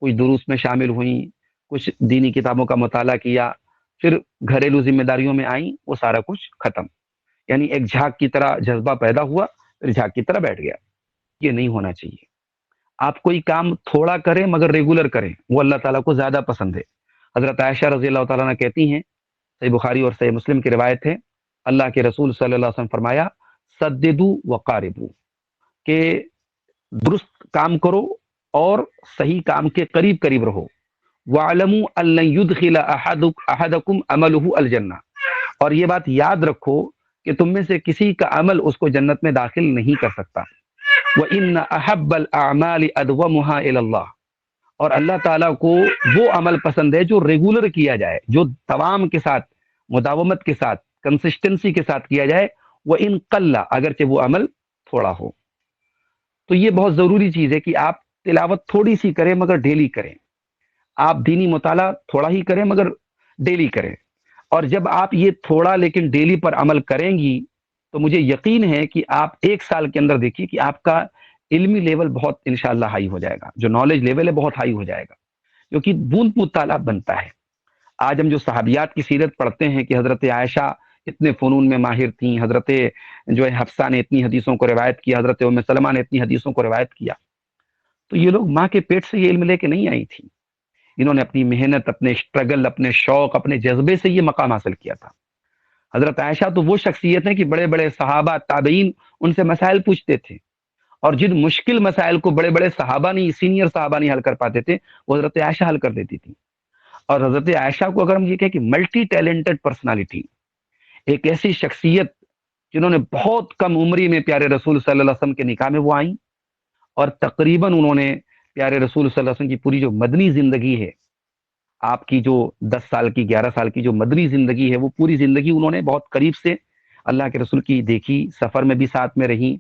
کچھ دروس میں شامل ہوئیں، کچھ دینی کتابوں کا مطالعہ کیا، پھر گھریلو ذمہ داریوں میں آئیں، وہ سارا کچھ ختم، یعنی ایک جھاگ کی طرح جذبہ پیدا ہوا پھر جھاگ کی طرح بیٹھ گیا۔ یہ نہیں ہونا چاہیے۔ آپ کوئی کام تھوڑا کریں مگر ریگولر کریں، وہ اللہ تعالیٰ کو زیادہ پسند ہے۔ حضرت عائشہ رضی اللہ تعالیٰ عنہ کہتی ہیں، صحیح بخاری اور صحیح مسلم کی روایت ہے، اللہ کے رسول صلی اللہ علیہ وسلم فرمایا سددو وقاربو، کہ درست کام کرو اور صحیح کام کے قریب قریب رہو۔ وَاعْلَمُوا أَن لَّن يُدْخِلَ أَحَدَكُمْ عَمَلُهُ الْجَنَّةَ، اور یہ بات یاد رکھو کہ تم میں سے کسی کا عمل اس کو جنت میں داخل نہیں کر سکتا۔ وَإِنَّ أَحَبَّ الْأَعْمَالِ أَدْوَمُهَا إِلَى اللَّهِ، اور اللہ تعالیٰ کو وہ عمل پسند ہے جو ریگولر کیا جائے، جو دوام کے ساتھ، مداومت کے ساتھ، کنسسٹنسی کے ساتھ کیا جائے، وَإِن قَلَّ، اگرچہ وہ عمل تھوڑا ہو۔ تو یہ بہت ضروری چیز ہے کہ آپ تلاوت تھوڑی سی کریں مگر ڈیلی کریں، آپ دینی مطالعہ تھوڑا ہی کریں مگر ڈیلی کریں، اور جب آپ یہ تھوڑا لیکن ڈیلی پر عمل کریں گی تو مجھے یقین ہے کہ آپ 1 سال کے اندر دیکھیے کہ آپ کا علمی لیول بہت انشاءاللہ ہائی ہو جائے گا، جو نالج لیول ہے بہت ہائی ہو جائے گا، کیونکہ بوند بوند تالاب بنتا ہے۔ آج ہم جو صحابیات کی سیرت پڑھتے ہیں کہ حضرت عائشہ اتنے فنون میں ماہر تھیں، حضرت جو ہے حفصہ نے اتنی حدیثوں کو روایت کیا، حضرت ام سلمہ نے اتنی حدیثوں کو روایت کیا، تو یہ لوگ ماں کے پیٹ سے یہ علم لے کے نہیں آئی تھی، انہوں نے اپنی محنت، اپنے اسٹرگل، اپنے شوق، اپنے جذبے سے یہ مقام حاصل کیا تھا۔ حضرت عائشہ تو وہ شخصیت ہیں کہ بڑے بڑے صحابہ تابعین ان سے مسائل پوچھتے تھے، اور جن مشکل مسائل کو بڑے بڑے صحابہ نہیں، سینئر صحابہ نہیں حل کر پاتے تھے، وہ حضرت عائشہ حل کر دیتی تھی۔ اور حضرت عائشہ کو اگر ہم یہ کہیں کہ ملٹی ٹیلنٹڈ پرسنالٹی، ایک ایسی شخصیت جنہوں نے بہت کم عمری میں پیارے رسول صلی اللہ علیہ وسلم کے نکاح میں وہ آئیں، اور تقریباً انہوں نے پیارے رسول صلی اللہ علیہ وسلم کی پوری جو مدنی زندگی ہے، آپ کی جو 10 سال کی 11 سال کی جو مدنی زندگی ہے، وہ پوری زندگی انہوں نے بہت قریب سے اللہ کے رسول کی دیکھی، سفر میں بھی ساتھ میں رہیں،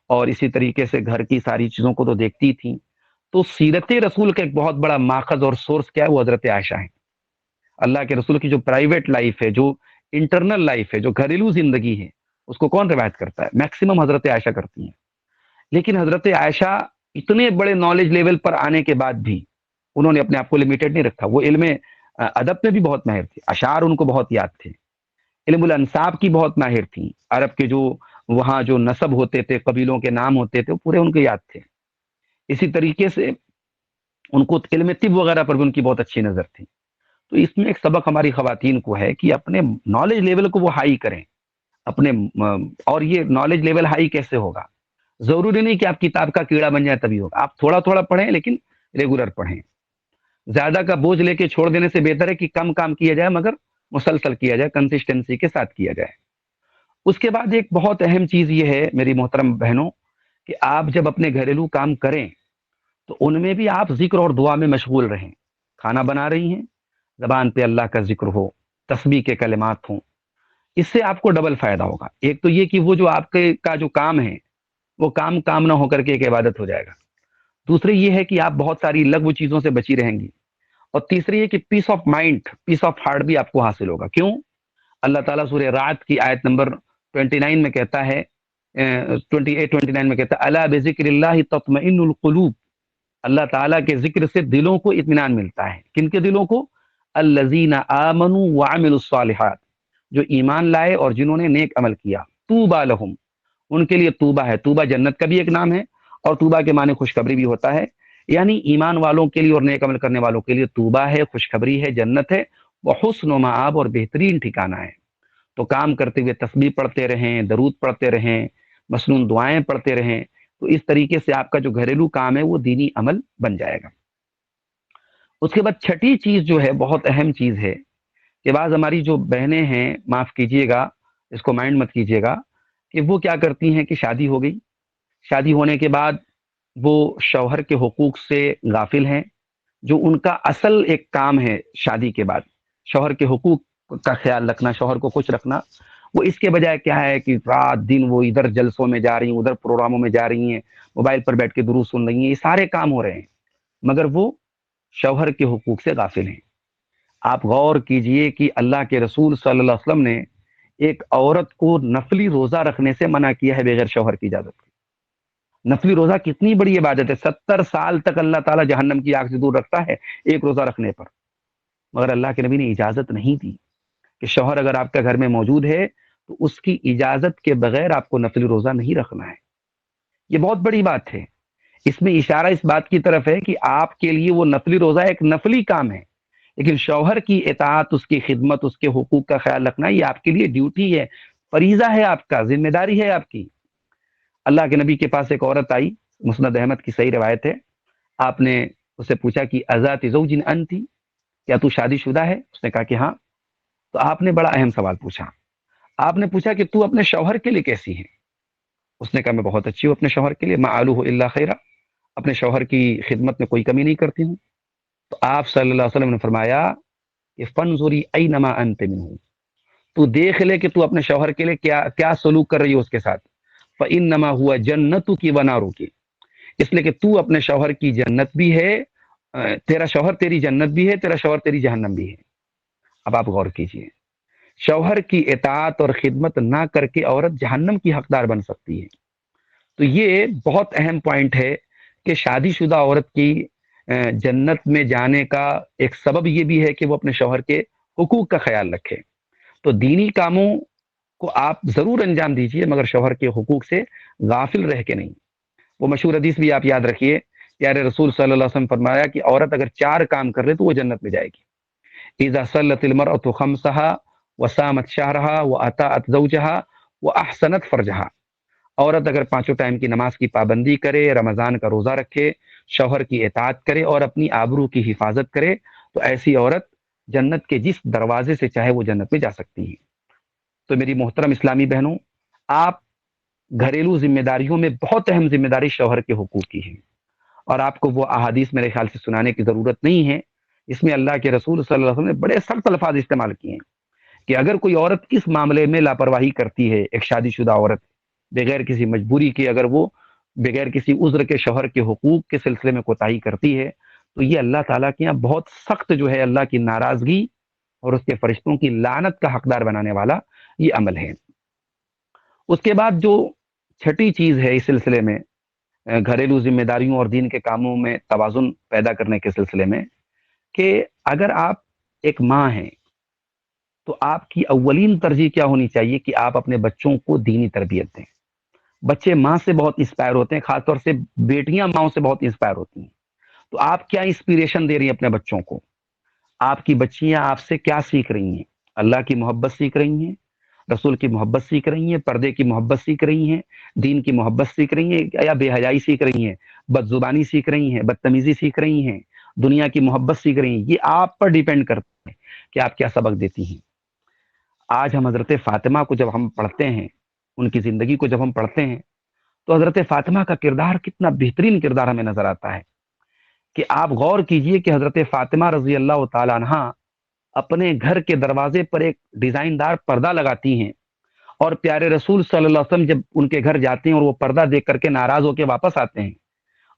اور اسی طریقے سے گھر کی ساری چیزوں کو تو دیکھتی تھیں۔ تو سیرت رسول کا ایک بہت بڑا ماخذ اور سورس کیا ہے؟ وہ حضرت عائشہ ہیں۔ اللہ کے رسول کی جو پرائیویٹ لائف ہے، جو انٹرنل لائف ہے، جو گھریلو زندگی ہے، اس کو کون روایت کرتا ہے؟ میکسیمم حضرت عائشہ کرتی ہیں۔ لیکن حضرت عائشہ اتنے بڑے نالج لیول پر آنے کے بعد بھی انہوں نے اپنے آپ کو لمیٹڈ نہیں رکھا، وہ علم ادب میں بھی بہت ماہر تھے، اشعار ان کو بہت یاد تھے، علم الانساب کی بہت ماہر تھیں، عرب کے جو وہاں جو نسب ہوتے تھے، قبیلوں کے نام ہوتے تھے، وہ پورے ان کو یاد تھے۔ اسی طریقے سے ان کو علم طب وغیرہ پر بھی ان کی بہت اچھی نظر تھی۔ تو اس میں ایک سبق ہماری خواتین کو ہے کہ اپنے نالج لیول کو وہ ہائی کریں، اپنے اور یہ نالج لیول ہائی کیسے ہوگا؟ ضروری نہیں کہ آپ کتاب کا کیڑا بن جائے تبھی ہوگا، آپ تھوڑا تھوڑا پڑھیں لیکن ریگولر پڑھیں۔ زیادہ کا بوجھ لے کے چھوڑ دینے سے بہتر ہے کہ کم کام کیا جائے مگر مسلسل کیا جائے، کنسسٹنسی کے ساتھ کیا جائے۔ اس کے بعد ایک بہت اہم چیز یہ ہے میری محترم بہنوں کہ آپ جب اپنے گھریلو کام کریں تو ان میں بھی آپ ذکر اور دعا میں مشغول رہیں۔ کھانا بنا رہی ہیں، زبان پہ اللہ کا ذکر ہو، تسبیح کے کلمات ہوں، اس سے آپ کو ڈبل فائدہ ہوگا۔ ایک تو یہ کہ وہ جو آپ کے کا جو کام ہے وہ کام نہ ہو کر کے ایک عبادت ہو جائے گا۔ دوسری یہ ہے کہ آپ بہت ساری لغو چیزوں سے بچی رہیں گی، اور تیسری یہ کہ peace of mind, peace of heart بھی آپ کو حاصل ہوگا۔ کیوں؟ اللہ تعالیٰ سورہ رعد کی آیت نمبر 29 میں کہتا ہے، 28-29 میں کہتا ہے الا بذکر اللہ تطمئن القلوب، اللہ تعالیٰ کے ذکر سے دلوں کو اطمینان ملتا ہے۔ کن کے دلوں کو؟ الذین آمنوا وعملوا الصالحات، جو ایمان لائے اور جنہوں نے نیک عمل کیا۔ طوبی لہم، ان کے لیے طوبہ ہے، طوبہ جنت کا بھی ایک نام ہے، اور طوبہ کے معنی خوشخبری بھی ہوتا ہے، یعنی ایمان والوں کے لیے اور نیک عمل کرنے والوں کے لیے طوبہ ہے، خوشخبری ہے، جنت ہے، وحسن مآب، اور بہترین ٹھکانہ ہے۔ تو کام کرتے ہوئے تسبیح پڑھتے رہیں، درود پڑھتے رہیں، مسنون دعائیں پڑھتے رہیں، تو اس طریقے سے آپ کا جو گھریلو کام ہے وہ دینی عمل بن جائے گا۔ اس کے بعد چھٹی چیز جو ہے بہت اہم چیز ہے کہ بعض ہماری جو بہنیں ہیں، معاف کیجئے گا، اس کو مائنڈ مت کیجئے گا، کہ وہ کیا کرتی ہیں کہ شادی ہو گئی، شادی ہونے کے بعد وہ شوہر کے حقوق سے غافل ہیں۔ جو ان کا اصل ایک کام ہے شادی کے بعد، شوہر کے حقوق کا خیال رکھنا، شوہر کو خوش رکھنا، وہ اس کے بجائے کیا ہے کہ رات دن وہ ادھر جلسوں میں جا رہی ہیں، ادھر پروگراموں میں جا رہی ہیں، موبائل پر بیٹھ کے دروس سن رہی ہیں، یہ سارے کام ہو رہے ہیں مگر وہ شوہر کے حقوق سے غافل ہیں۔ آپ غور کیجئے کہ اللہ کے رسول صلی اللہ علیہ وسلم نے ایک عورت کو نفلی روزہ رکھنے سے منع کیا ہے بغیر شوہر کی اجازت کے۔ نفلی روزہ کتنی بڑی عبادت ہے، 70 سال تک اللہ تعالیٰ جہنم کی آگ سے دور رکھتا ہے ایک روزہ رکھنے پر، مگر اللہ کے نبی نے اجازت نہیں دی کہ شوہر اگر آپ کے گھر میں موجود ہے تو اس کی اجازت کے بغیر آپ کو نفلی روزہ نہیں رکھنا ہے۔ یہ بہت بڑی بات ہے، اس میں اشارہ اس بات کی طرف ہے کہ آپ کے لیے وہ نفلی روزہ ایک نفلی کام ہے، لیکن شوہر کی اطاعت، اس کی خدمت، اس کے حقوق کا خیال رکھنا یہ آپ کے لیے ڈیوٹی ہے، فریضہ ہے، آپ کا ذمہ داری ہے آپ کی۔ اللہ کے نبی کے پاس ایک عورت آئی، مسند احمد کی صحیح روایت ہے، آپ نے اس سے پوچھا کہ اذات زوج انتی، کیا تو شادی شدہ ہے؟ اس نے کہا کہ ہاں۔ تو آپ نے بڑا اہم سوال پوچھا، آپ نے پوچھا کہ تو اپنے شوہر کے لیے کیسی ہے؟ اس نے کہا میں بہت اچھی ہوں اپنے شوہر کے لیے، ما آلوہ الا خیرا، اپنے شوہر کی خدمت میں کوئی کمی نہیں کرتی ہوں۔ تو آپ صلی اللہ علیہ وسلم نے فرمایا کہ فانظری اینما انت منہ، تو دیکھ لے کہ تو اپنے شوہر کے لیے کیا سلوک کر رہی ہو اس کے ساتھ، فانما ہوا جنتک ونارک، اس لیے کہ تو اپنے شوہر کی جنت بھی ہے، تیرا شوہر تیری جنت بھی ہے، تیرا شوہر تیری جہنم بھی ہے۔ اب آپ غور کیجئے، شوہر کی اطاعت اور خدمت نہ کر کے عورت جہنم کی حقدار بن سکتی ہے۔ تو یہ بہت اہم پوائنٹ ہے کہ شادی شدہ عورت کی جنت میں جانے کا ایک سبب یہ بھی ہے کہ وہ اپنے شوہر کے حقوق کا خیال رکھے۔ تو دینی کاموں کو آپ ضرور انجام دیجئے، مگر شوہر کے حقوق سے غافل رہ کے نہیں۔ وہ مشہور حدیث بھی آپ یاد رکھیے، پیارے رسول صلی اللہ علیہ وسلم فرمایا کہ عورت اگر 4 کام کر لے تو وہ جنت میں جائے گی۔ اذا صلت المرأة خمسها وصامت شهرها وأطاعت زوجها وأحسنت فرجها، عورت اگر 5 ٹائم کی نماز کی پابندی کرے، رمضان کا روزہ رکھے، شوہر کی اطاعت کرے اور اپنی آبرو کی حفاظت کرے، تو ایسی عورت جنت کے جس دروازے سے چاہے وہ جنت میں جا سکتی ہے۔ تو میری محترم اسلامی بہنوں، آپ گھریلو ذمہ داریوں میں بہت اہم ذمہ داری شوہر کے حقوق کی ہے، اور آپ کو وہ احادیث میرے خیال سے سنانے کی ضرورت نہیں ہے۔ اس میں اللہ کے رسول صلی اللہ علیہ وسلم نے بڑے سخت الفاظ استعمال کیے ہیں کہ اگر کوئی عورت اس معاملے میں لاپرواہی کرتی ہے، ایک شادی شدہ عورت بغیر کسی مجبوری کے، اگر وہ بغیر کسی عذر کے شوہر کے حقوق کے سلسلے میں کوتاہی کرتی ہے، تو یہ اللہ تعالیٰ کے یہاں بہت سخت جو ہے اللہ کی ناراضگی اور اس کے فرشتوں کی لعنت کا حقدار بنانے والا یہ عمل ہے۔ اس کے بعد جو چھٹی چیز ہے اس سلسلے میں، گھریلو ذمہ داریوں اور دین کے کاموں میں توازن پیدا کرنے کے سلسلے میں، کہ اگر آپ ایک ماں ہیں تو آپ کی اولین ترجیح کیا ہونی چاہیے کہ آپ اپنے بچوں کو دینی تربیت دیں۔ بچے ماں سے بہت انسپائر ہوتے ہیں، خاص طور سے بیٹیاں ماؤں سے بہت انسپائر ہوتی ہیں۔ تو آپ کیا انسپیریشن دے رہی ہیں اپنے بچوں کو؟ آپ کی بچیاں آپ سے کیا سیکھ رہی ہیں؟ اللہ کی محبت سیکھ رہی ہیں، رسول کی محبت سیکھ رہی ہیں، پردے کی محبت سیکھ رہی ہیں، دین کی محبت سیکھ رہی ہیں، یا بے حیائی سیکھ رہی ہیں، بد زبانی سیکھ رہی ہیں، بدتمیزی سیکھ رہی ہیں، دنیا کی محبت سیکھ رہی ہیں؟ یہ آپ پر ڈیپینڈ کرتا ہے کہ آپ کیا سبق دیتی ہیں۔ آج ہم حضرت فاطمہ کو جب ہم پڑھتے ہیں، ان کی زندگی کو جب ہم پڑھتے ہیں، تو حضرت فاطمہ کا کردار کتنا بہترین کردار ہمیں نظر آتا ہے کہ آپ غور کیجئے کہ حضرت فاطمہ رضی اللہ تعالی عنہا اپنے گھر کے دروازے پر ایک ڈیزائن دار پردہ لگاتی ہیں، اور پیارے رسول صلی اللہ علیہ وسلم جب ان کے گھر جاتے ہیں اور وہ پردہ دیکھ کر کے ناراض ہو کے واپس آتے ہیں،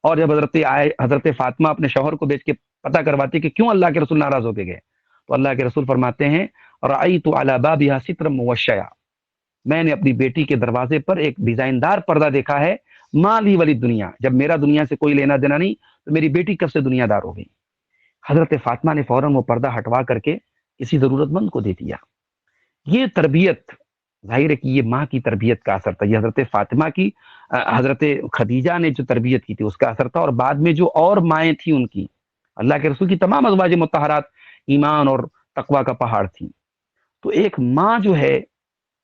اور جب حضرت فاطمہ اپنے شوہر کو بیچ کے پتہ کرواتی کہ کیوں اللہ کے رسول ناراض ہو کے گئے، تو اللہ کے رسول فرماتے ہیں رأیت علی بابها سترا موشیا، میں نے اپنی بیٹی کے دروازے پر ایک ڈیزائن دار پردہ دیکھا ہے، ماں لی ولی دنیا، جب میرا دنیا سے کوئی لینا دینا نہیں تو میری بیٹی کب سے دنیا دار ہو گئی۔ حضرت فاطمہ نے فوراً وہ پردہ ہٹوا کر کے کسی ضرورت مند کو دے دیا۔ یہ تربیت ظاہر ہے کہ یہ ماں کی تربیت کا اثر تھا، یہ حضرت فاطمہ کی حضرت خدیجہ نے جو تربیت کی تھی اس کا اثر تھا، اور بعد میں جو اور مائیں تھیں ان کی، اللہ کے رسول کی تمام ازواج مطہرات ایمان اور تقوی کا پہاڑ تھیں۔ تو ایک ماں جو ہے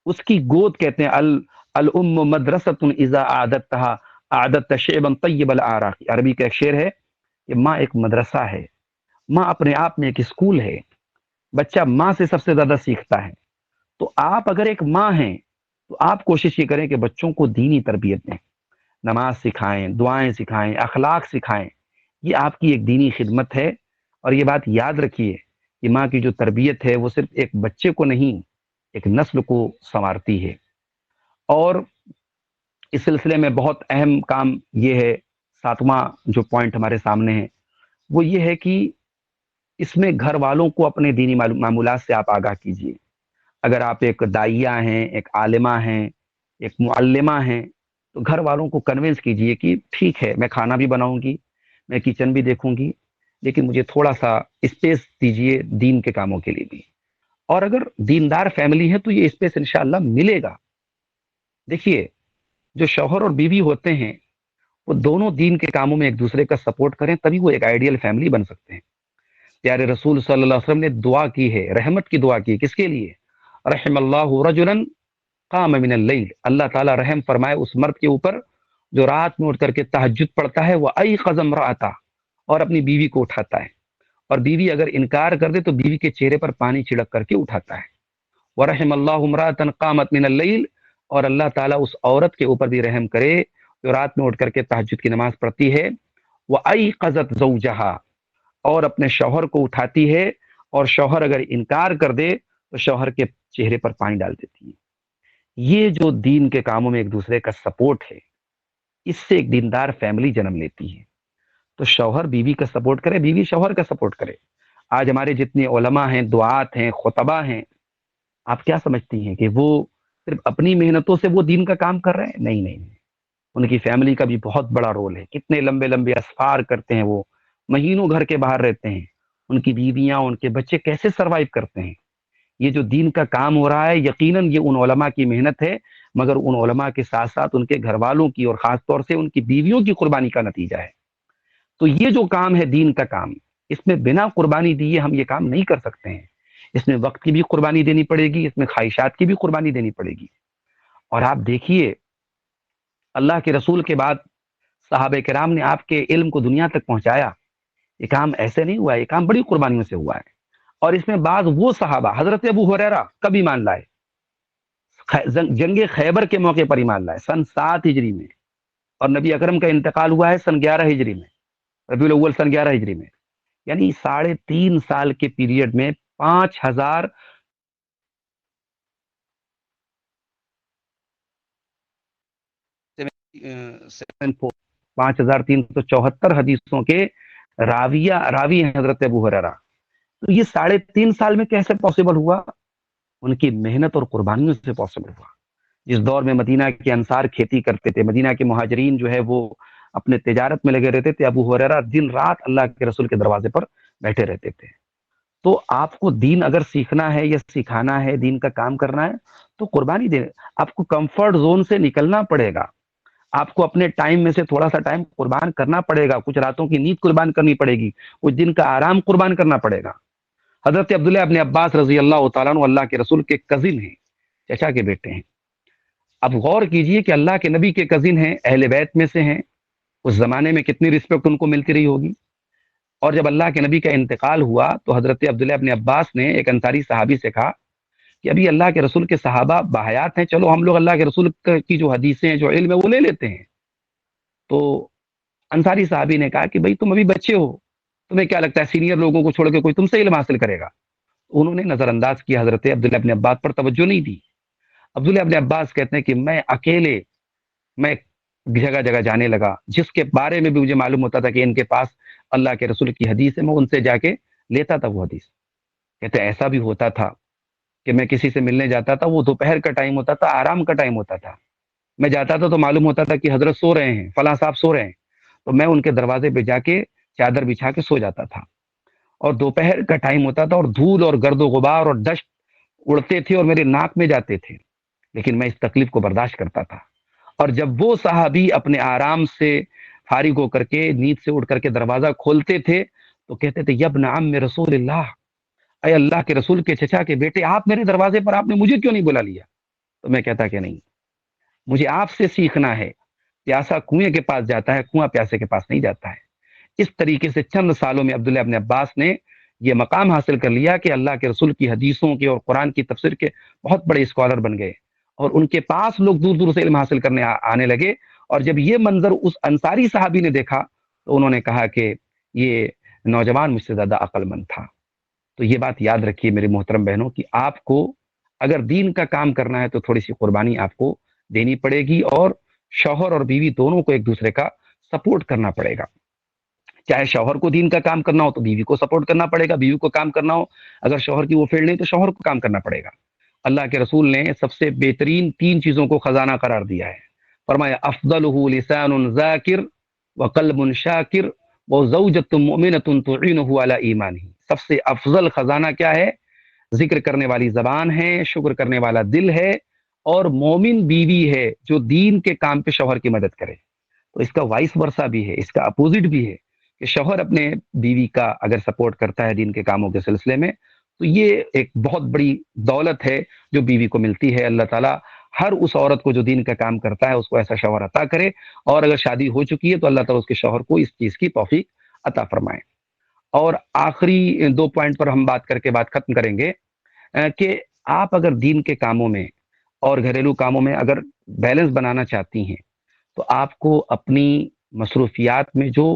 اس کی گود کہتے ہیں الام مدرسۃ اذا اعددتها اعددت شعبا طیب الاعراق، عربی کا ایک شعر ہے کہ ماں ایک مدرسہ ہے، ماں اپنے آپ میں ایک اسکول ہے، بچہ ماں سے سب سے زیادہ سیکھتا ہے۔ تو آپ اگر ایک ماں ہیں تو آپ کوشش یہ کریں کہ بچوں کو دینی تربیت دیں، نماز سکھائیں، دعائیں سکھائیں، اخلاق سکھائیں، یہ آپ کی ایک دینی خدمت ہے۔ اور یہ بات یاد رکھیے کہ ماں کی جو تربیت ہے وہ صرف ایک بچے کو نہیں، ایک نسل کو سنوارتی ہے۔ اور اس سلسلے میں بہت اہم کام یہ ہے، 7واں جو پوائنٹ ہمارے سامنے ہے وہ یہ ہے کہ اس میں گھر والوں کو اپنے دینی معمولات سے آپ آگاہ کیجئے۔ اگر آپ ایک داعیہ ہیں، ایک عالمہ ہیں، ایک معلمہ ہیں، تو گھر والوں کو کنونس کیجئے کہ ٹھیک ہے میں کھانا بھی بناؤں گی، میں کچن بھی دیکھوں گی، لیکن مجھے تھوڑا سا اسپیس دیجئے دین کے کاموں کے لیے بھی۔ اور اگر دیندار فیملی ہے تو یہ اسپیس انشاءاللہ ملے گا۔ دیکھیے، جو شوہر اور بیوی ہوتے ہیں وہ دونوں دین کے کاموں میں ایک دوسرے کا سپورٹ کریں، تبھی وہ ایک آئیڈیل فیملی بن سکتے ہیں۔ پیارے رسول صلی اللہ علیہ وسلم نے دعا کی ہے، رحمت کی دعا کی، کس کے لیے؟ رحم اللہ رجلا قام من اللیل، اللہ تعالیٰ رحم فرمائے اس مرد کے اوپر جو رات میں اٹھ کر کے تہجد پڑھتا ہے، وَأَيْقَظَ امْرَأَتَهُ، اور اپنی بیوی کو اٹھاتا ہے، اور بیوی اگر انکار کر دے تو بیوی کے چہرے پر پانی چھڑک کر کے اٹھاتا ہے۔ وَرَحِمَ اللَّهُ امْرَأَةً قَامَتْ مِنَ اللَّيْلِ، اور اللہ تعالیٰ اس عورت کے اوپر بھی رحم کرے جو رات میں اٹھ کر کے تہجد کی نماز پڑھتی ہے، وَأَيْقَظَتْ زَوْجَهَا، اور اپنے شوہر کو اٹھاتی ہے، اور شوہر اگر انکار کر دے تو شوہر کے چہرے پر پانی ڈال دیتی ہے۔ یہ جو دین کے کاموں میں ایک دوسرے کا سپورٹ ہے، اس سے ایک دیندار فیملی جنم لیتی ہے. تو شوہر بیوی کا سپورٹ کرے, بیوی شوہر کا سپورٹ کرے. آج ہمارے جتنے علماء ہیں, دعات ہیں, خطبہ ہیں, آپ کیا سمجھتی ہیں کہ وہ صرف اپنی محنتوں سے وہ دین کا کام کر رہے ہیں؟ نہیں نہیں نہیں, ان کی فیملی کا بھی بہت بڑا رول ہے. کتنے لمبے لمبے اسفار کرتے ہیں, وہ مہینوں گھر کے باہر رہتے ہیں. ان کی بیویاں, ان کے بچے کیسے سروائیو کرتے ہیں؟ یہ جو دین کا کام ہو رہا ہے, یقیناً یہ ان علماء کی محنت ہے, مگر ان علماء کے ساتھ ساتھ ان کے گھر والوں کی اور خاص طور سے ان کی بیویوں کی قربانی کا نتیجہ ہے. تو یہ جو کام ہے دین کا کام, اس میں بنا قربانی دیے ہم یہ کام نہیں کر سکتے ہیں. اس میں وقت کی بھی قربانی دینی پڑے گی, اس میں خواہشات کی بھی قربانی دینی پڑے گی. اور آپ دیکھیے, اللہ کے رسول کے بعد صحابہ کرام نے آپ کے علم کو دنیا تک پہنچایا. یہ کام ایسے نہیں ہوا ہے, یہ کام بڑی قربانیوں سے ہوا ہے. اور اس میں بعض وہ صحابہ, حضرت ابو ہریرہ کب ایمان لائے؟ جنگ خیبر کے موقع پر ایمان لائے, سن 7 ہجری میں. اور نبی اکرم کا انتقال ہوا ہے سن 11 ہجری میں, ربیع الاول سن 11 ہجری میں. یعنی 3.5 سال کے پیریڈ میں 5000 5374 حدیثوں کے راوی ہیں حضرت ابو ہریرہ. تو یہ 3.5 سال میں کیسے پاسبل ہوا؟ ان کی محنت اور قربانیوں سے پاسبل ہوا. جس دور میں مدینہ کے انصار کھیتی کرتے تھے, مدینہ کے مہاجرین جو ہے وہ اپنے تجارت میں لگے رہتے تھے, ابو ہریرہ دن رات اللہ کے رسول کے دروازے پر بیٹھے رہتے تھے. تو آپ کو دین اگر سیکھنا ہے یا سکھانا ہے, دین کا کام کرنا ہے, تو قربانی دے. آپ کو کمفرٹ زون سے نکلنا پڑے گا, آپ کو اپنے ٹائم میں سے تھوڑا سا ٹائم قربان کرنا پڑے گا, کچھ راتوں کی نیند قربان کرنی پڑے گی, کچھ دن کا آرام قربان کرنا پڑے گا. حضرت عبداللہ ابن عباس رضی اللہ تعالیٰ عنہ اللہ کے رسول کے کزن ہیں, چچا کے بیٹے ہیں. اب غور کیجئے کہ اللہ کے نبی کے کزن ہیں, اہل بیت میں سے ہیں. اس زمانے میں کتنی رسپیکٹ ان کو ملتی رہی ہوگی. اور جب اللہ کے نبی کا انتقال ہوا تو حضرت عبداللہ ابن عباس نے ایک انصاری صحابی سے کہا کہ ابھی اللہ کے رسول کے صحابہ بحیات ہیں, چلو ہم لوگ اللہ کے رسول کی جو حدیثیں, جو علم ہے وہ لے لیتے ہیں. تو انصاری صحابی نے کہا کہ بھئی تم ابھی بچے ہو, تمہیں کیا لگتا ہے سینئر لوگوں کو چھوڑ کے کوئی تم سے علم حاصل کرے گا؟ انہوں نے نظر انداز کیا, حضرت عبداللہ ابن عباس پر توجہ نہیں دی. عبداللہ ابن عباس کہتے ہیں کہ میں اکیلے جگہ جگہ جانے لگا, جس کے بارے میں بھی مجھے معلوم ہوتا تھا کہ ان کے پاس اللہ کے رسول کی حدیث ہے, میں ان سے جا کے لیتا تھا وہ حدیث. کہتے ہیں ایسا بھی ہوتا تھا کہ میں کسی سے ملنے جاتا تھا, وہ دوپہر کا ٹائم ہوتا تھا, آرام کا ٹائم ہوتا تھا. میں جاتا تھا تو معلوم ہوتا تھا کہ حضرت سو رہے ہیں, فلاں صاحب سو رہے ہیں, تو میں ان کے دروازے پہ جا کے چادر بچھا کے سو جاتا تھا. اور دوپہر کا ٹائم ہوتا تھا اور دھول اور گرد و غبار اور ڈسٹ اڑتے تھے اور میرے ناک میں جاتے تھے, لیکن میں اس تکلیف کو برداشت کرتا تھا. اور جب وہ صحابی اپنے آرام سے فارغ ہو کر کے نیند سے اٹھ کر کے دروازہ کھولتے تھے تو کہتے تھے یبن عم رسول اللہ, اے اللہ کے رسول کے چچا کے بیٹے, آپ میرے دروازے پر, آپ نے مجھے کیوں نہیں بلا لیا؟ تو میں کہتا کہ نہیں, مجھے آپ سے سیکھنا ہے. پیاسا کنویں کے پاس جاتا ہے, کنواں پیاسے کے پاس نہیں جاتا ہے. اس طریقے سے چند سالوں میں عبداللہ ابن عباس نے یہ مقام حاصل کر لیا کہ اللہ کے رسول کی حدیثوں کے اور قرآن کی تفسیر کے بہت بڑے اسکالر بن گئے, اور ان کے پاس لوگ دور دور سے علم حاصل کرنے آنے لگے. اور جب یہ منظر اس انصاری صحابی نے دیکھا تو انہوں نے کہا کہ یہ نوجوان مجھ سے زیادہ عقل مند تھا. تو یہ بات یاد رکھیے میرے محترم بہنوں کہ آپ کو اگر دین کا کام کرنا ہے تو تھوڑی سی قربانی آپ کو دینی پڑے گی, اور شوہر اور بیوی دونوں کو ایک دوسرے کا سپورٹ کرنا پڑے گا. چاہے شوہر کو دین کا کام کرنا ہو تو بیوی کو سپورٹ کرنا پڑے گا, بیوی کو کام کرنا ہو اگر شوہر کی وہ فیلڈ نہیں تو شوہر کو کام کرنا پڑے گا. اللہ کے رسول نے سب سے بہترین 3 چیزوں کو خزانہ قرار دیا ہے. فرمایا افضلہ لسان ذاکر وقلب شاکر وزوجۃ مؤمنۃ تعینہ علی ایمانہ. سب سے افضل خزانہ کیا ہے؟ ذکر کرنے والی زبان ہے, شکر کرنے والا دل ہے, اور مومن بیوی ہے جو دین کے کام پہ شوہر کی مدد کرے. تو اس کا وائس ورثہ بھی ہے, اس کا اپوزٹ بھی ہے کہ شوہر اپنے بیوی کا اگر سپورٹ کرتا ہے دین کے کاموں کے سلسلے میں تو یہ ایک بہت بڑی دولت ہے جو بیوی کو ملتی ہے. اللہ تعالیٰ ہر اس عورت کو جو دین کا کام کرتا ہے اس کو ایسا شوہر عطا کرے, اور اگر شادی ہو چکی ہے تو اللہ تعالیٰ اس کے شوہر کو اس چیز کی توفیق عطا فرمائے. اور آخری 2 پوائنٹ پر ہم بات کر کے بات ختم کریں گے کہ آپ اگر دین کے کاموں میں اور گھریلو کاموں میں اگر بیلنس بنانا چاہتی ہیں تو آپ کو اپنی مصروفیات میں جو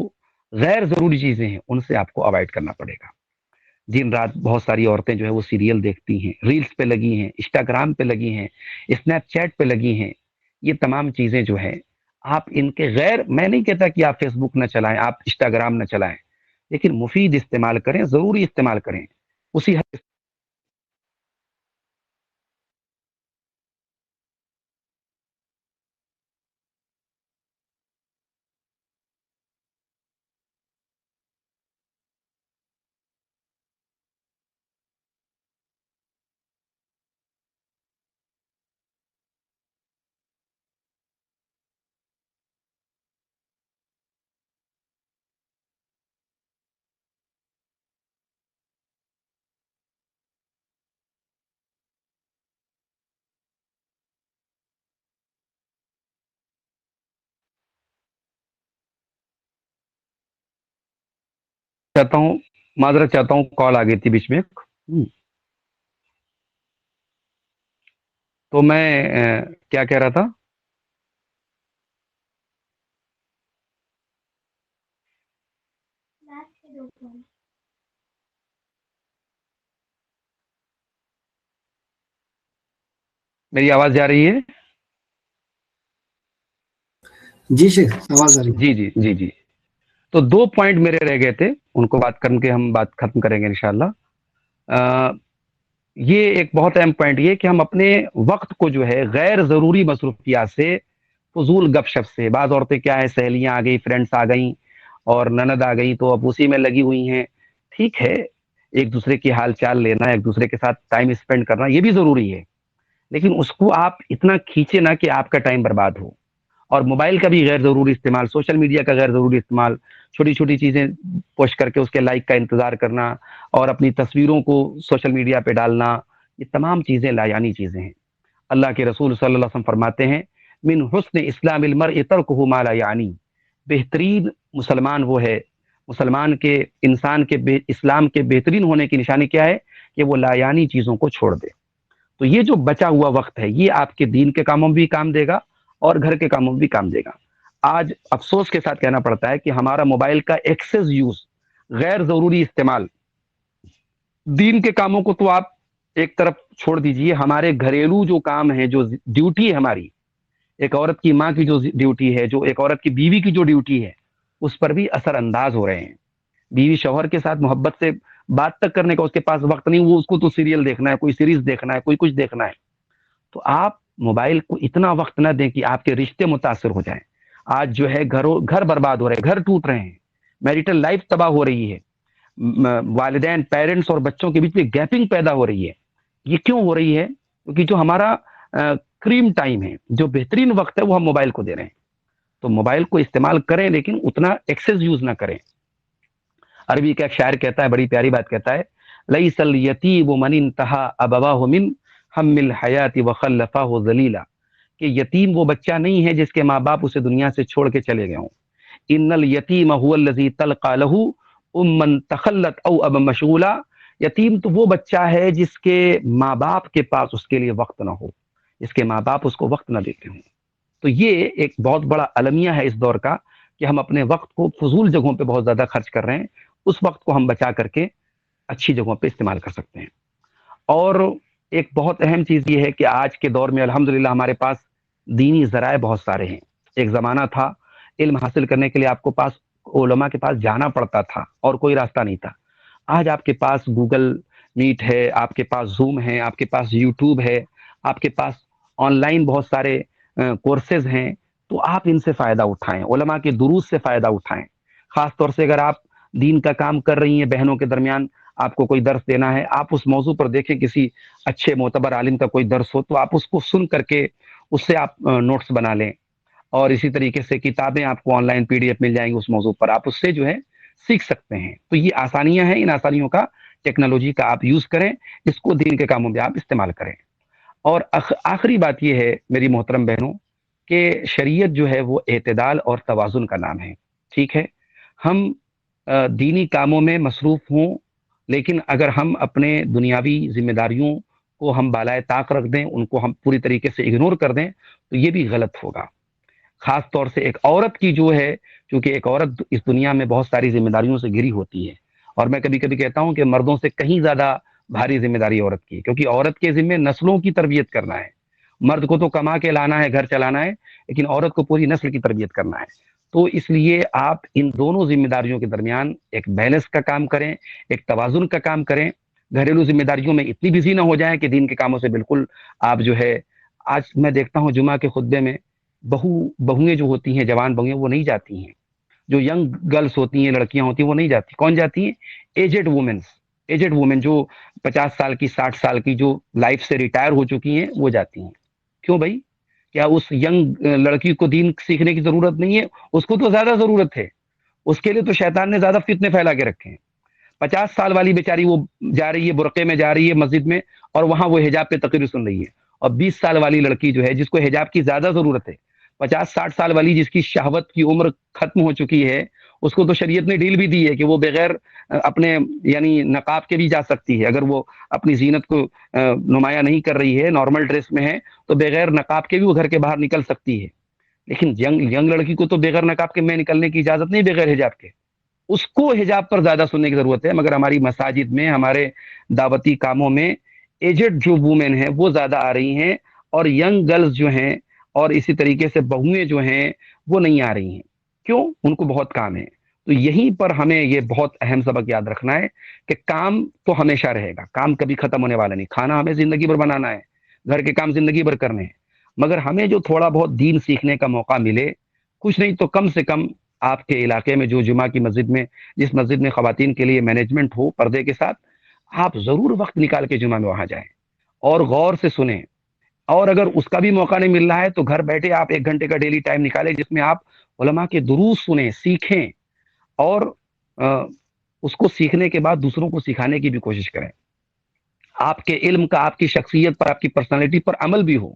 غیر ضروری چیزیں ہیں ان سے آپ کو اوائڈ کرنا پڑے گا. دن رات بہت ساری عورتیں جو ہے وہ سیریل دیکھتی ہیں, ریلز پہ لگی ہیں, انسٹاگرام پہ لگی ہیں, اسنیپ چیٹ پہ لگی ہیں. یہ تمام چیزیں جو ہیں آپ ان کے غیر، میں نہیں کہتا کہ آپ فیس بک نہ چلائیں، آپ انسٹاگرام نہ چلائیں، لیکن مفید استعمال کریں، ضروری استعمال کریں، اسی حد چاہتا ہوں، معذرت چاہتا ہوں، کال آ گئی تھی بیچ میں. تو میں کیا کہہ رہا تھا؟ میری آواز جا رہی ہے؟ جی شیخ آواز آ رہی ہے. جی جی جی جی. تو 2 پوائنٹ میرے رہ گئے تھے، ان کو بات کر کے ہم بات ختم کریں گے انشاءاللہ. یہ ایک بہت اہم پوائنٹ یہ کہ ہم اپنے وقت کو جو ہے غیر ضروری مصروفیات سے، فضول گپ شپ سے، بعض عورتیں کیا ہے، سہیلیاں آ گئی، فرینڈس آ گئیں اور نند آ گئی تو اب اسی میں لگی ہوئی ہیں. ٹھیک ہے، ایک دوسرے کی حال چال لینا، ایک دوسرے کے ساتھ ٹائم اسپینڈ کرنا، یہ بھی ضروری ہے، لیکن اس کو آپ اتنا کھینچے نہ کہ آپ کا ٹائم برباد ہو. اور موبائل کا بھی غیر ضروری استعمال، سوشل میڈیا کا غیر ضروری استعمال، چھوٹی چھوٹی چیزیں پوسٹ کر کے اس کے لائک کا انتظار کرنا اور اپنی تصویروں کو سوشل میڈیا پہ ڈالنا، یہ تمام چیزیں لایانی چیزیں ہیں. اللہ کے رسول صلی اللہ علیہ وسلم فرماتے ہیں، من حسن اسلام المرء ترکہ ما لا یعنی، بہترین مسلمان وہ ہے، مسلمان کے، انسان کے اسلام کے بہترین ہونے کی نشانی کیا ہے کہ وہ لایانی چیزوں کو چھوڑ دے. تو یہ جو بچا ہوا وقت ہے یہ آپ کے دین کے کاموں میں بھی کام دے گا اور گھر کے کاموں میں بھی کام دے گا. آج افسوس کے ساتھ کہنا پڑتا ہے کہ ہمارا موبائل کا ایکسیس یوز، غیر ضروری استعمال، دین کے کاموں کو تو آپ ایک طرف چھوڑ دیجئے، ہمارے گھریلو جو کام ہے، جو ڈیوٹی ہے ہماری، ایک عورت کی ماں کی جو ڈیوٹی ہے، جو ایک عورت کی بیوی کی جو ڈیوٹی ہے، اس پر بھی اثر انداز ہو رہے ہیں. بیوی شوہر کے ساتھ محبت سے بات تک کرنے کا اس کے پاس وقت نہیں، وہ اس کو تو سیریل دیکھنا ہے، کوئی سیریز دیکھنا ہے، کوئی کچھ دیکھنا ہے. تو آپ موبائل کو اتنا وقت نہ دیں کہ آپ کے رشتے متاثر ہو جائیں. آج جو ہے گھر برباد ہو رہے ہیں، گھر ٹوٹ رہے ہیں، میریٹل لائف تباہ ہو رہی ہے، والدین، پیرنٹس اور بچوں کے بیچ میں گیپنگ پیدا ہو رہی ہے. یہ کیوں ہو رہی ہے؟ کیونکہ جو ہمارا کریم ٹائم ہے، جو بہترین وقت ہے، وہ ہم موبائل کو دے رہے ہیں. تو موبائل کو استعمال کریں لیکن اتنا ایکسیس یوز نہ کریں. عربی کا ایک شاعر کہتا ہے، بڑی پیاری بات کہتا ہے، لیس الیتیم من انتہا ابواہ من ہم الحیات وخلفاہ ذلیلا، کہ یتیم وہ بچہ نہیں ہے جس کے ماں باپ اسے دنیا سے چھوڑ کے چلے گئے ہوں. ان الیتیم هو الذی تلقى له امن تخلت او اب مشغولا، یتیم تو وہ بچہ ہے جس کے ماں باپ کے پاس اس کے لیے وقت نہ ہو، جس کے ماں باپ اس کو وقت نہ دیتے ہوں. تو یہ ایک بہت بڑا المیہ ہے اس دور کا کہ ہم اپنے وقت کو فضول جگہوں پہ بہت زیادہ خرچ کر رہے ہیں. اس وقت کو ہم بچا کر کے اچھی جگہوں پہ استعمال کر سکتے ہیں. اور ایک بہت اہم چیز یہ ہے کہ آج کے دور میں الحمدللہ ہمارے پاس دینی ذرائع بہت سارے ہیں. ایک زمانہ تھا علم حاصل کرنے کے لیے آپ کو پاس علماء کے پاس جانا پڑتا تھا اور کوئی راستہ نہیں تھا. آج آپ کے پاس گوگل میٹ ہے، آپ کے پاس زوم ہے، آپ کے پاس یوٹیوب ہے، آپ کے پاس آن لائن بہت سارے کورسز ہیں. تو آپ ان سے فائدہ اٹھائیں، علماء کے دروس سے فائدہ اٹھائیں. خاص طور سے اگر آپ دین کا کام کر رہی ہیں، بہنوں کے درمیان آپ کو کوئی درس دینا ہے، آپ اس موضوع پر دیکھیں کسی اچھے معتبر عالم کا کوئی درس ہو تو آپ اس کو سن کر کے اس سے آپ نوٹس بنا لیں. اور اسی طریقے سے کتابیں آپ کو آن لائن PDF مل جائیں گی اس موضوع پر، آپ اس سے جو ہے سیکھ سکتے ہیں. تو یہ آسانیاں ہیں، ان آسانیوں کا، ٹیکنالوجی کا آپ یوز کریں، اس کو دین کے کاموں میں آپ استعمال کریں. اور آخری بات یہ ہے میری محترم بہنوں کہ شریعت جو ہے وہ اعتدال اور توازن کا نام ہے. ٹھیک ہے، ہم دینی کاموں میں مصروف ہوں، لیکن اگر ہم اپنے دنیاوی ذمہ داریوں کو ہم بالائے طاق رکھ دیں، ان کو ہم پوری طریقے سے اگنور کر دیں تو یہ بھی غلط ہوگا. خاص طور سے ایک عورت کی جو ہے، کیونکہ ایک عورت اس دنیا میں بہت ساری ذمہ داریوں سے گھری ہوتی ہے، اور میں کبھی کبھی کہتا ہوں کہ مردوں سے کہیں زیادہ بھاری ذمہ داری عورت کی ہے، کیونکہ عورت کے ذمہ نسلوں کی تربیت کرنا ہے، مرد کو تو کما کے لانا ہے، گھر چلانا ہے، لیکن عورت کو پوری نسل کی تربیت کرنا ہے. تو اس لیے آپ ان دونوں ذمہ داریوں کے درمیان ایک بیلنس کا کام کریں، ایک توازن کا کام کریں. گھریلو ذمہ داریوں میں اتنی بزی نہ ہو جائیں کہ دین کے کاموں سے بالکل آپ جو ہے، آج میں دیکھتا ہوں جمعہ کے خطبے میں بہویں جو ہوتی ہیں، جوان بہویں، وہ نہیں جاتی ہیں. جو ینگ گرلس ہوتی ہیں، لڑکیاں ہوتی ہیں، وہ نہیں جاتی. کون جاتی ہیں؟ ایجڈ وومن جو 50 سال کی، 60 سال کی، جو لائف سے ریٹائر ہو چکی ہیں، وہ جاتی ہیں. کیوں بھائی؟ کیا اس ینگ لڑکی کو دین سیکھنے کی ضرورت نہیں ہے؟ اس کو تو زیادہ ضرورت ہے. اس کے لیے تو شیطان نے زیادہ فتنے پھیلا کے رکھے ہیں. 50 سال والی بیچاری وہ جا رہی ہے، برقعے میں جا رہی ہے مسجد میں، اور وہاں وہ حجاب پہ تقریر سن رہی ہے. اور 20 سال والی لڑکی جو ہے، جس کو حجاب کی زیادہ ضرورت ہے، 50-60 سال والی جس کی شہوت کی عمر ختم ہو چکی ہے، اس کو تو شریعت نے ڈیل بھی دی ہے کہ وہ بغیر اپنے یعنی نقاب کے بھی جا سکتی ہے. اگر وہ اپنی زینت کو نمایاں نہیں کر رہی ہے، نارمل ڈریس میں ہے، تو بغیر نقاب کے بھی وہ گھر کے باہر نکل سکتی ہے. لیکن ینگ لڑکی کو تو بغیر نقاب کے میں نکلنے کی اجازت نہیں، بغیر حجاب کے. اس کو حجاب پر زیادہ سننے کی ضرورت ہے. مگر ہماری مساجد میں، ہمارے دعوتی کاموں میں ایجڈ جو وومن ہیں وہ زیادہ آ رہی ہیں، اور ینگ گرلز جو ہیں، اور اسی طریقے سے بہویں جو ہیں، وہ نہیں آ رہی ہیں. کیوں؟ ان کو بہت کام ہے. تو یہیں پر ہمیں یہ بہت اہم سبق یاد رکھنا ہے کہ کام تو ہمیشہ رہے گا، کام کبھی ختم ہونے والا نہیں. کھانا ہمیں زندگی بھر بنانا ہے، گھر کے کام زندگی بھر کرنے ہیں. مگر ہمیں جو تھوڑا بہت دین سیکھنے کا موقع ملے، کچھ نہیں تو کم سے کم آپ کے علاقے میں جو جمعہ کی مسجد میں، جس مسجد میں خواتین کے لیے مینجمنٹ ہو پردے کے ساتھ، آپ ضرور وقت نکال کے جمعہ میں وہاں جائیں اور غور سے سنیں. اور اگر اس کا بھی موقع نہیں مل رہا ہے تو گھر بیٹھے آپ 1 گھنٹے کا ڈیلی ٹائم نکالیں، جس میں آپ علماء کے دروس سنیں، سیکھیں، اور اس کو سیکھنے کے بعد دوسروں کو سکھانے کی بھی کوشش کریں. آپ کے علم کا آپ کی شخصیت پر، آپ کی پرسنالٹی پر عمل بھی ہو.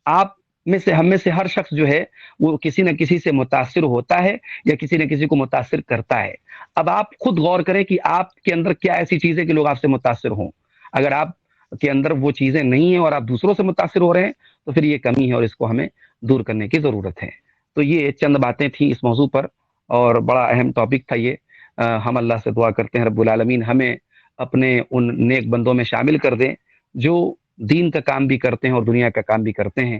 آپ میں سے، ہم میں سے ہر شخص جو ہے وہ کسی نہ کسی سے متاثر ہوتا ہے، یا کسی نہ کسی کو متاثر کرتا ہے. اب آپ خود غور کریں کہ آپ کے اندر کیا ایسی چیز ہے کہ لوگ آپ سے متاثر ہوں. اگر آپ کے اندر وہ چیزیں نہیں ہیں اور آپ دوسروں سے متاثر ہو رہے ہیں، تو پھر یہ کمی ہے اور اس کو ہمیں دور کرنے کی ضرورت ہے. تو یہ چند باتیں تھیں اس موضوع پر، اور بڑا اہم ٹاپک تھا یہ. ہم اللہ سے دعا کرتے ہیں رب العالمین ہمیں اپنے ان نیک بندوں میں شامل کر دیں جو دین کا کام بھی کرتے ہیں اور دنیا کا کام بھی کرتے ہیں.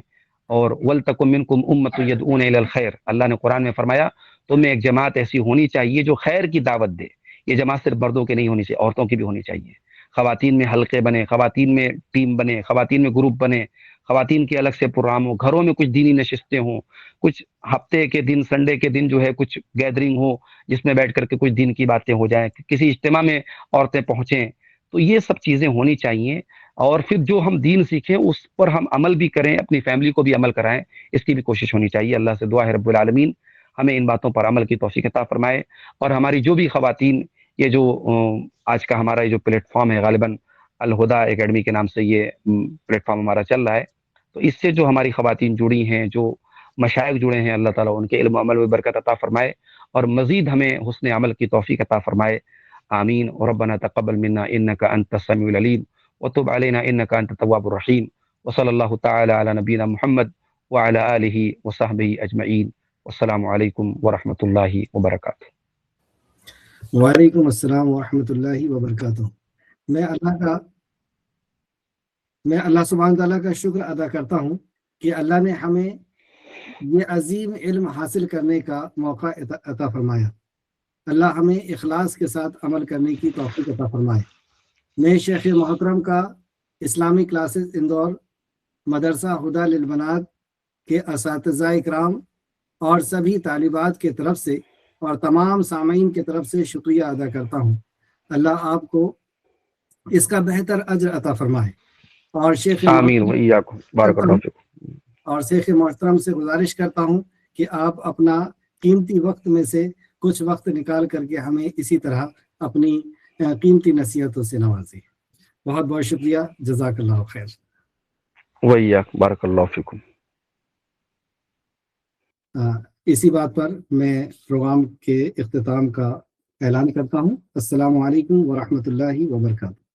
اور وَلْتَكُن مِّنكُمْ أُمَّةٌ يَدْعُونَ إِلَى الْخَيْرِ، اللہ نے قرآن میں فرمایا تمہیں ایک جماعت ایسی ہونی چاہیے جو خیر کی دعوت دے. یہ جماعت صرف مردوں کی نہیں ہونی چاہیے، عورتوں کی بھی ہونی چاہیے. خواتین میں حلقے بنے، خواتین میں ٹیم بنے، خواتین میں گروپ بنے، خواتین کے الگ سے پروگرام ہو، گھروں میں کچھ دینی نشستیں ہوں، کچھ ہفتے کے دن، سنڈے کے دن جو ہے کچھ گیدرنگ ہو جس میں بیٹھ کر کے کچھ دین کی باتیں ہو جائیں، کسی اجتماع میں عورتیں پہنچیں. تو یہ سب چیزیں ہونی چاہیے. اور پھر جو ہم دین سیکھیں اس پر ہم عمل بھی کریں، اپنی فیملی کو بھی عمل کرائیں، اس کی بھی کوشش ہونی چاہیے. اللہ سے دعا ہے رب العالمین ہمیں ان باتوں پر عمل کی توفیق عطا فرمائے. اور ہماری جو بھی خواتین، یہ جو آج کا ہمارا یہ جو پلیٹ فارم ہے، غالباً الہدا اکیڈمی کے نام سے یہ پلیٹ فارم ہمارا چل رہا ہے، تو اس سے جو ہماری خواتین جڑی ہیں، جو مشائخ جڑے ہیں، اللہ تعالیٰ ان کے علم و عمل میں برکت عطا فرمائے اور مزید ہمیں حسن عمل کی توفیق عطا فرمائے. آمین. ربنا تقبل منا انك انت السميع العليم وتب علينا انك انت التواب الرحيم. وصلى الله تعالى على نبينا محمد وعلى آله وصحبه اجمعين. والسلام عليكم ورحمة الله وبركاته. وعلیکم السلام ورحمۃ اللہ وبرکاتہ. میں اللہ سبحانہ تعالیٰ کا شکر ادا کرتا ہوں کہ اللہ نے ہمیں یہ عظیم علم حاصل کرنے کا موقع عطا فرمایا. اللہ ہمیں اخلاص کے ساتھ عمل کرنے کی توفیق عطا فرمائے. میں شیخ محترم کا اسلامی کلاسز اندور مدرسہ ہدا للبنات کے اساتذہ اکرام اور سبھی طالبات کے طرف سے اور تمام سامعین کی طرف سے شکریہ ادا کرتا ہوں. اللہ آپ کو اس کا بہتر اجر عطا فرمائے. اور شیخ آمین وإياكم بارک اللہ فیکم. اور شیخ محترم سے گزارش کرتا ہوں کہ آپ اپنا قیمتی وقت میں سے کچھ وقت نکال کر کے ہمیں اسی طرح اپنی قیمتی نصیحتوں سے نوازیں. بہت بہت شکریہ. جزاک اللہ خیر. وإياكم بارک اللہ فیکم. اسی بات پر میں پروگرام کے اختتام کا اعلان کرتا ہوں. السلام علیکم ورحمۃ اللہ وبرکاتہ.